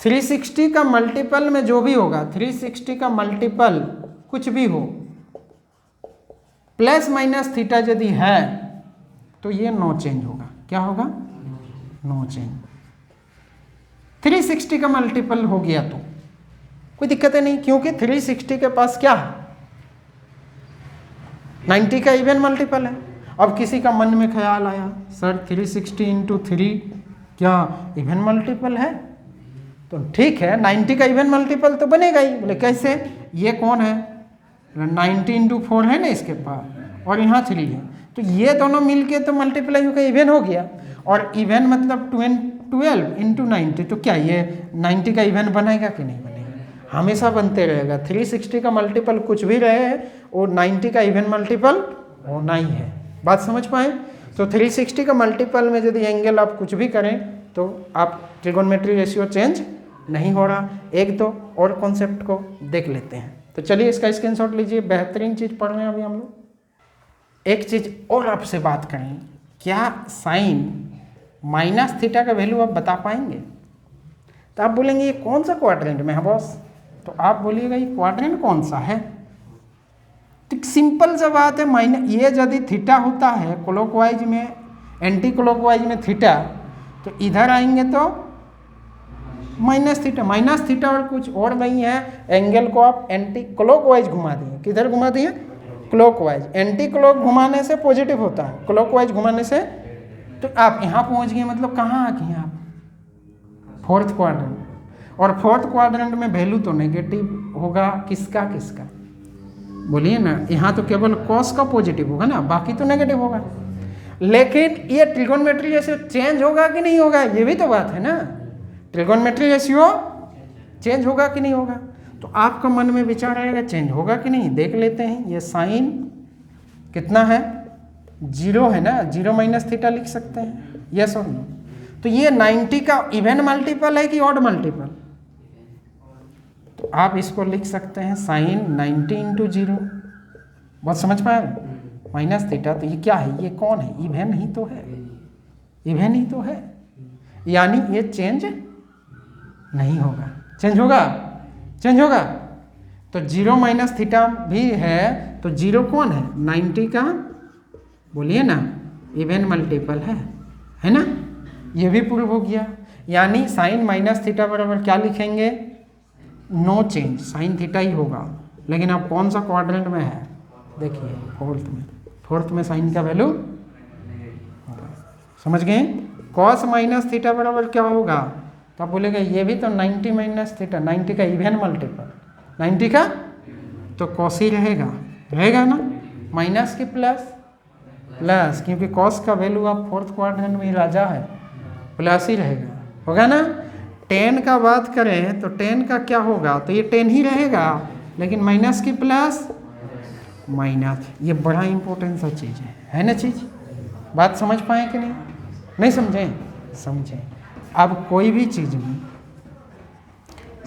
360 का मल्टीपल में जो भी होगा, 360 का मल्टीपल कुछ भी हो, प्लस माइनस थीटा यदि है तो ये नो चेंज होगा। क्या होगा, नो चेंज। 360 का मल्टीपल हो गया तो कोई दिक्कत नहीं, क्योंकि 360 के पास क्या है, 90 का इवन मल्टीपल है। अब किसी का मन में ख्याल आया, सर 360 इंटू 3 क्या इवन मल्टीपल है, तो ठीक है 90 का इवन मल्टीपल तो बनेगा ही। बोले कैसे, ये कौन है, 90 इंटू 4 है ना इसके पास, और यहाँ 3 है, तो ये दोनों मिलके तो मल्टीप्लाई होकर इवन हो गया। और इवन मतलब 12 इंटू 90, तो क्या ये 90 का इवन बनेगा कि नहीं बनेगा, हमेशा बनते रहेगा। 360 का मल्टीपल कुछ भी रहे और 90 का इवन मल्टीपल होना ही है। बात समझ पाए। तो 360 का मल्टीपल में यदि एंगल आप कुछ भी करें तो आप ट्रिगोनोमेट्री रेशियो चेंज नहीं हो रहा। एक दो और कॉन्सेप्ट को देख लेते हैं। तो चलिए इसका स्क्रीनशॉट लीजिए, बेहतरीन चीज़ पढ़ रहे हैं अभी हम लोग। एक चीज़ और आपसे बात करें, क्या साइन माइनस थीटा का वैल्यू आप बता पाएंगे। तो आप बोलेंगे ये कौन सा क्वाड्रेंट में है बॉस, तो आप बोलिएगा ये क्वाड्रेंट कौन सा है। तो सिंपल सा बात है, ये यदि थीटा होता है क्लॉकवाइज में, एंटी क्लॉकवाइज में थीटा, तो इधर आएंगे तो माइनस थीटा और कुछ और नहीं है। एंगल को आप एंटी क्लॉकवाइज घुमा दिए, किधर घुमा दिए, क्लॉकवाइज। एंटी क्लॉक घुमाने से पॉजिटिव होता है, क्लॉकवाइज घुमाने से, तो आप यहाँ पहुँच गए। मतलब कहाँ आ गए आप, फोर्थ क्वाड्रेंट। और फोर्थ क्वाड्रेंट में वैल्यू तो नेगेटिव होगा, किसका बोलिए ना, यहाँ तो केवल कॉस का पॉजिटिव होगा ना, बाकी तो नेगेटिव होगा। लेकिन ये ट्रिगोनोमेट्री रेशियो चेंज होगा कि नहीं होगा, ये भी तो बात है ना। ट्रिगोनोमेट्री रेशियो चेंज होगा कि नहीं होगा, तो आपका मन में विचार आएगा चेंज होगा कि नहीं। देख लेते हैं, ये साइन कितना है, 0 है ना, 0 माइनस थीटा लिख सकते हैं, यस और नो। तो ये 90 का इवन मल्टीपल है कि ऑड मल्टीपल, तो आप इसको लिख सकते हैं साइन 90 इंटू 0। बहुत समझ पाए, माइनस थीटा, तो ये क्या है, ये कौन है, इवन ही तो है, इवन ही तो है, यानी ये चेंज नहीं होगा। चेंज होगा, चेंज होगा, तो 0 माइनस थीटा भी है, तो 0 कौन है, 90 का, बोलिए ना, इवन मल्टीपल है ना, ये भी प्रूव हो गया। यानी साइन माइनस थीटा बराबर क्या लिखेंगे, नो चेंज, साइन थीटा ही होगा। लेकिन अब कौन सा क्वाड्रेंट में है, देखिए फोर्थ में साइन का वैल्यू समझ गए। कॉस माइनस थीटा बराबर क्या होगा, तो आप बोलेगा ये भी तो 90 माइनस थीटा, 90 का इवन मल्टीपल, 90 का तो कॉस ही रहेगा ना, माइनस की प्लस, क्योंकि कॉस का वैल्यू आप फोर्थ क्वाड्रेंट में राजा है, प्लस ही रहेगा, होगा ना। 10 का बात करें तो 10 का क्या होगा, तो ये 10 ही रहेगा, लेकिन माइनस की प्लस माइनस, ये बड़ा इंपॉर्टेंट सा चीज़ है ना चीज़। बात समझ पाए कि नहीं समझें, समझें। अब कोई भी चीज़ में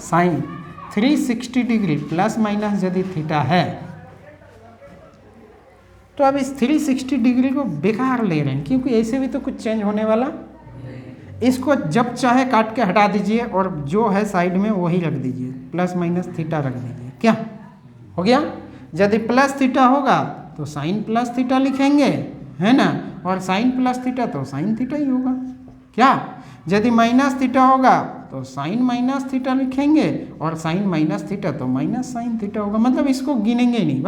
साइन 360 डिग्री प्लस माइनस यदि थीटा है, तो अब इस 360 डिग्री को बेकार ले रहे हैं, क्योंकि ऐसे भी तो कुछ चेंज होने वाला। इसको जब चाहे काट के हटा दीजिए और जो है साइड में वही रख दीजिए, प्लस माइनस थीटा रख दीजिए, क्या हो गया। यदि प्लस थीटा होगा तो साइन प्लस थीटा लिखेंगे, है ना, और साइन प्लस थीटा तो साइन थीटा ही होगा, क्या। यदि माइनस थीटा होगा तो साइन माइनस थीटा लिखेंगे, और साइन माइनस थीटा तो माइनस साइन थीटा होगा, मतलब इसको गिनेंगे ही नहीं।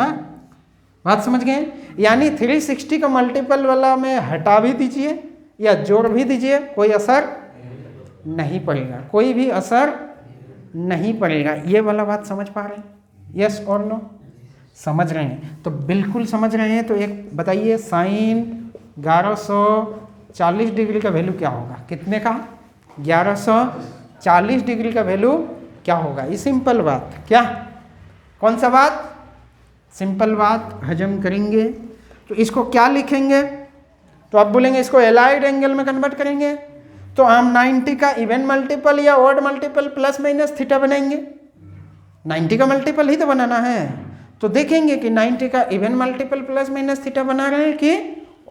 बात समझ गए। यानी 360 का मल्टीपल वाला में हटा भी दीजिए या जोड़ भी दीजिए, कोई असर नहीं पड़ेगा, कोई भी असर नहीं पड़ेगा। ये वाला बात समझ पा रहे हैं, यस और नो, समझ रहे हैं, तो बिल्कुल समझ रहे हैं। तो एक बताइए, साइन 1140 डिग्री का वैल्यू क्या होगा, कितने का, 1140 डिग्री का वैल्यू क्या होगा। ये सिंपल बात, क्या, कौन सा बात, सिंपल बात हजम करेंगे। तो इसको क्या लिखेंगे, तो आप बोलेंगे इसको एलाइड एंगल में कन्वर्ट करेंगे, तो हम 90 का इवन मल्टीपल या odd multiple plus minus theta बनाएंगे। 90 का मल्टीपल ही तो बनाना है, तो देखेंगे कि 90 का even multiple plus minus theta बना रहे हैं कि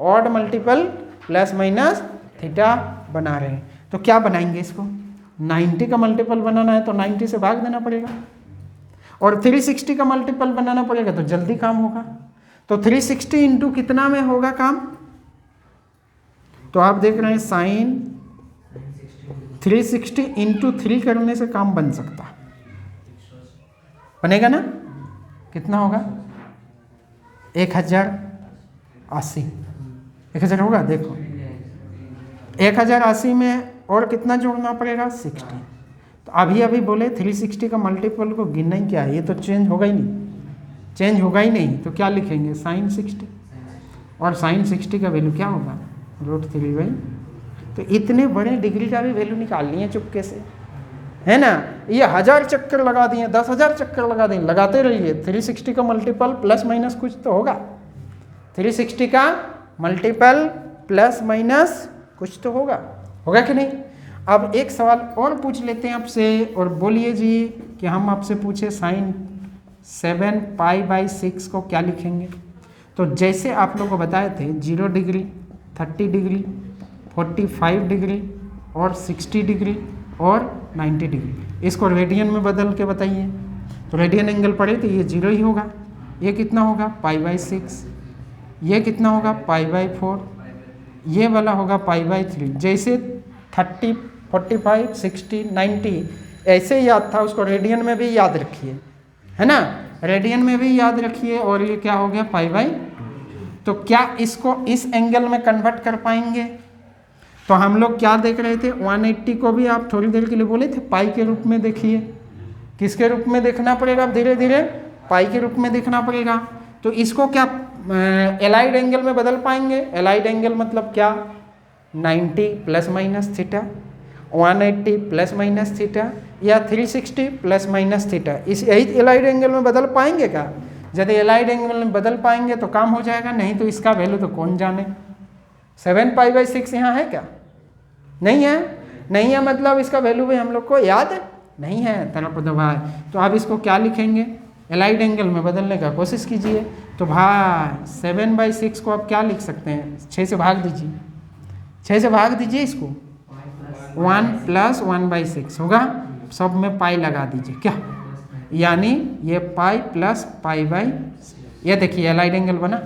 odd multiple plus minus theta बना रहे हैं। तो क्या बनाएंगे, इसको 90 का मल्टीपल बनाना है तो 90 से भाग देना पड़ेगा, और 360 का मल्टीपल बनाना पड़ेगा तो जल्दी काम होगा। तो 360 इंटू कितना में होगा काम, तो आप देख रहे हैं साइन 360 इंटू 3 करने से काम बन सकता, बनेगा ना, कितना होगा, 1080, 1000 होगा। देखो 1080 में और कितना जोड़ना पड़ेगा, 60। तो अभी बोले 360 का मल्टीपल को गिनना ही क्या है, ये तो चेंज होगा ही नहीं, चेंज होगा ही नहीं, तो क्या लिखेंगे, साइन 60, और साइन 60 का वैल्यू क्या होगा, √3। तो इतने बड़े डिग्री का भी वैल्यू निकालनी है चुपके से, है ना। ये 1000 चक्कर लगा दिए, 10,000 चक्कर लगा दिए, लगाते रहिए। 360 का मल्टीपल प्लस माइनस कुछ तो होगा, 360 का मल्टीपल प्लस माइनस कुछ तो होगा कि नहीं। अब एक सवाल और पूछ लेते हैं आपसे, और बोलिए जी कि हम आपसे पूछे साइन 7π/6 को क्या लिखेंगे। तो जैसे आप लोगों को बताए थे 0 डिग्री, 30 डिग्री, 45 डिग्री और 60 डिग्री और 90 डिग्री, इसको रेडियन में बदल के बताइए। तो रेडियन एंगल पड़े तो ये 0 ही होगा, ये कितना होगा π/6, ये कितना होगा π/4, ये वाला होगा π/3। जैसे 30, 45, 60, 90 ऐसे याद था, उसको रेडियन में भी याद रखिए, है ना, रेडियन में भी याद रखिए। और ये क्या हो गया, π/2। तो क्या इसको इस एंगल में कन्वर्ट कर पाएंगे। तो हम लोग क्या देख रहे थे, 180 को भी आप थोड़ी देर के लिए बोले थे पाई के रूप में देखिए, किसके रूप में देखना पड़ेगा, धीरे धीरे पाई के रूप में देखना पड़ेगा। तो इसको क्या एलाइड एंगल में बदल पाएंगे। एलाइड एंगल मतलब क्या, 90 plus minus theta, 180 plus minus theta या 360 प्लस माइनस थीटा, इस यही एलाइड एंगल में बदल पाएंगे क्या? यदि एलाइड एंगल में बदल पाएंगे तो काम हो जाएगा, नहीं तो इसका वैल्यू तो कौन जाने। 7π/6 यहाँ है क्या? नहीं है, नहीं है मतलब इसका वैल्यू भी हम लोग को याद नहीं है, तरफ दबाए। तो आप इसको क्या लिखेंगे, एलाइड एंगल में बदलने का कोशिश कीजिए। तो भाई 7/6 को आप क्या लिख सकते हैं, 6 से भाग दीजिए, 6 से भाग दीजिए इसको, 1 + 1/6 होगा, सब में पाई लगा दीजिए क्या, यानी ये पाई प्लस पाई, ये देखिए एलाइड एंगल बना,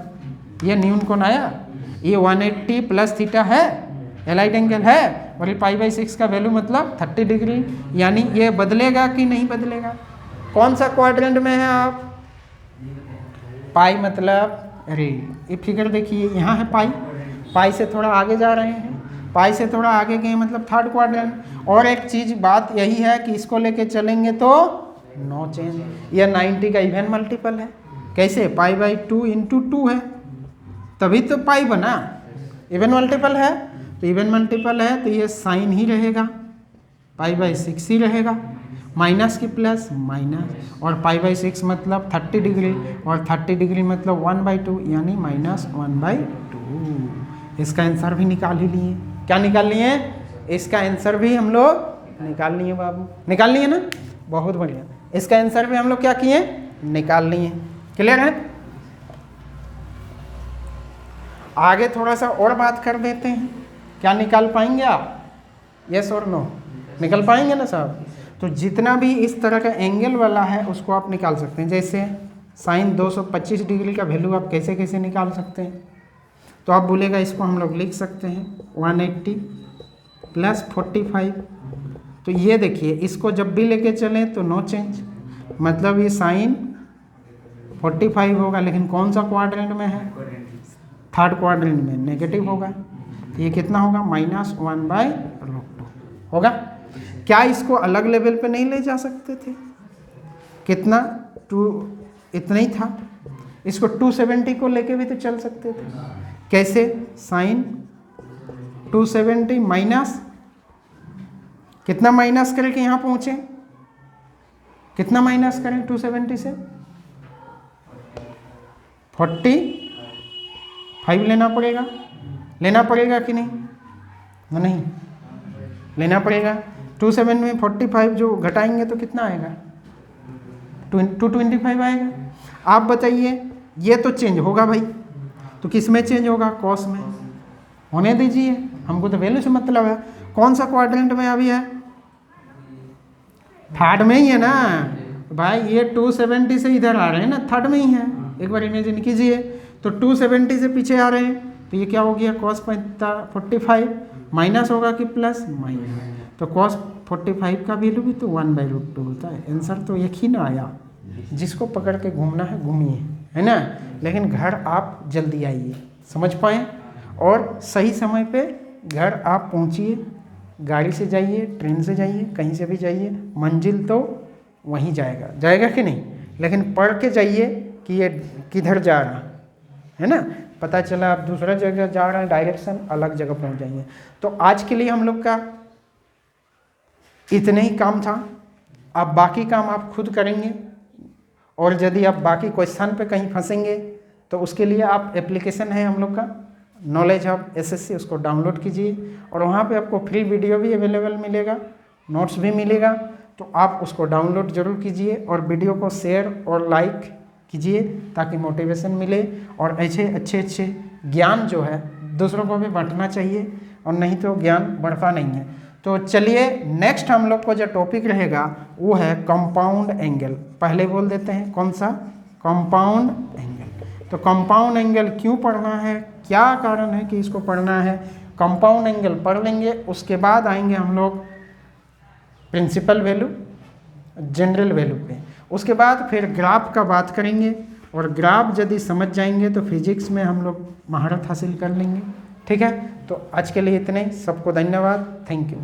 ये न्यून कोण आया, ये 180 प्लस थीटा है, एलाइड एंगल है, और ये π/6 का वैल्यू मतलब 30 डिग्री, यानी ये बदलेगा कि नहीं बदलेगा। कौन सा क्वाड्रेंट में है आप, पाई मतलब, अरे ये फिगर देखिए यहाँ है पाई, पाई से थोड़ा आगे जा रहे हैं, पाई से थोड़ा आगे गए मतलब थर्ड क्वाड्रेंट। और एक चीज बात यही है कि इसको लेके चलेंगे तो नो चेंज, यह 90 का इवन मल्टीपल है। कैसे, π/2 × 2 है, तभी तो पाई बना, इवन मल्टीपल है, तो इवन मल्टीपल है तो ये साइन ही रहेगा, π/6 ही रहेगा, माइनस की प्लस माइनस, और π/6 मतलब 30 डिग्री, और 30 डिग्री मतलब 1/2 यानी -1/2। इसका आंसर भी निकाल ही लिए। क्या निकाल लिए, इसका आंसर भी हम लोग निकाल लिए बाबू, निकाल लिए ना, बहुत बढ़िया। इसका आंसर भी हम लोग क्या किए, निकाल लिए। क्लियर है, आगे थोड़ा सा और बात कर देते हैं। क्या निकाल पाएंगे आप, यस और नो, निकल पाएंगे ना साहब। तो जितना भी इस तरह का एंगल वाला है उसको आप निकाल सकते हैं। जैसे साइन 225 डिग्री का वैल्यू आप कैसे कैसे निकाल सकते हैं, तो आप बोलेगा इसको हम लोग लिख सकते हैं 180 + 45। तो ये देखिए इसको जब भी लेके चलें तो नो चेंज, मतलब ये साइन 45 होगा, लेकिन कौन सा क्वाड्रेंट में है, थर्ड क्वाड्रेंट में, नेगेटिव होगा। तो ये कितना होगा, -1/√2 होगा। क्या इसको अलग लेवल पे नहीं ले जा सकते थे, कितना 2 इतना ही था, इसको 270 को लेके भी तो चल सकते थे। कैसे, साइन 270 माइनस, कितना माइनस करें कि यहाँ पहुँचे, कितना माइनस करें 270 से, 45 लेना पड़ेगा, लेना पड़ेगा कि नहीं, नहीं लेना पड़ेगा। 27 में 45 जो घटाएंगे तो कितना आएगा, 225 आएगा। आप बताइए, ये तो चेंज होगा भाई, तो किस में चेंज होगा, कॉस में, होने दीजिए, हमको तो वैल्यू से मतलब है। कौन सा क्वाड्रेंट में अभी है, थर्ड में ही है ना भाई, ये 270 से इधर आ रहे हैं ना, थर्ड में ही है। एक बार इमेजिन कीजिए, तो 270 से पीछे आ रहे हैं, तो ये क्या हो गया, cos 45 माइनस होगा कि प्लस, माइनस, तो cos 45 का वैल्यू भी तो 1/√2 होता है। आंसर तो एक ही ना आया, जिसको पकड़ के घूमना है घूमिए, है ना, लेकिन घर आप जल्दी आइए, समझ पाएँ, और सही समय पे घर आप पहुँचिए। गाड़ी से जाइए, ट्रेन से जाइए, कहीं से भी जाइए, मंजिल तो वहीं जाएगा, जाएगा कि नहीं, लेकिन पढ़ के जाइए कि ये किधर जा रहा है ना, पता चला आप दूसरा जगह जा रहे हैं, डायरेक्शन अलग जगह पहुंच जाएंगे। तो आज के लिए हम लोग का इतने ही काम था। अब बाकी काम आप खुद करेंगे, और यदि आप बाकी क्वेश्चन पे कहीं फंसेंगे तो उसके लिए आप एप्लीकेशन है हम लोग का नॉलेज हब SSC, उसको डाउनलोड कीजिए, और वहाँ पे आपको फ्री वीडियो भी अवेलेबल मिलेगा, नोट्स भी मिलेगा। तो आप उसको डाउनलोड ज़रूर कीजिए, और वीडियो को शेयर और लाइक कीजिए ताकि मोटिवेशन मिले, और ऐसे अच्छे ज्ञान जो है दूसरों को भी बांटना चाहिए, और नहीं तो ज्ञान बढ़ता नहीं है। तो चलिए नेक्स्ट हम लोग को जो टॉपिक रहेगा वो है कंपाउंड एंगल। पहले बोल देते हैं कौन सा, कंपाउंड एंगल। तो कंपाउंड एंगल क्यों पढ़ना है, क्या कारण है कि इसको पढ़ना है, कंपाउंड एंगल पढ़ लेंगे, उसके बाद आएंगे हम लोग प्रिंसिपल वैल्यू, जनरल वैल्यू पे, उसके बाद फिर ग्राफ का बात करेंगे, और ग्राफ यदि समझ जाएंगे तो फिजिक्स में हम लोग महारत हासिल कर लेंगे। ठीक है, तो आज के लिए इतने ही, सबको धन्यवाद, थैंक यू।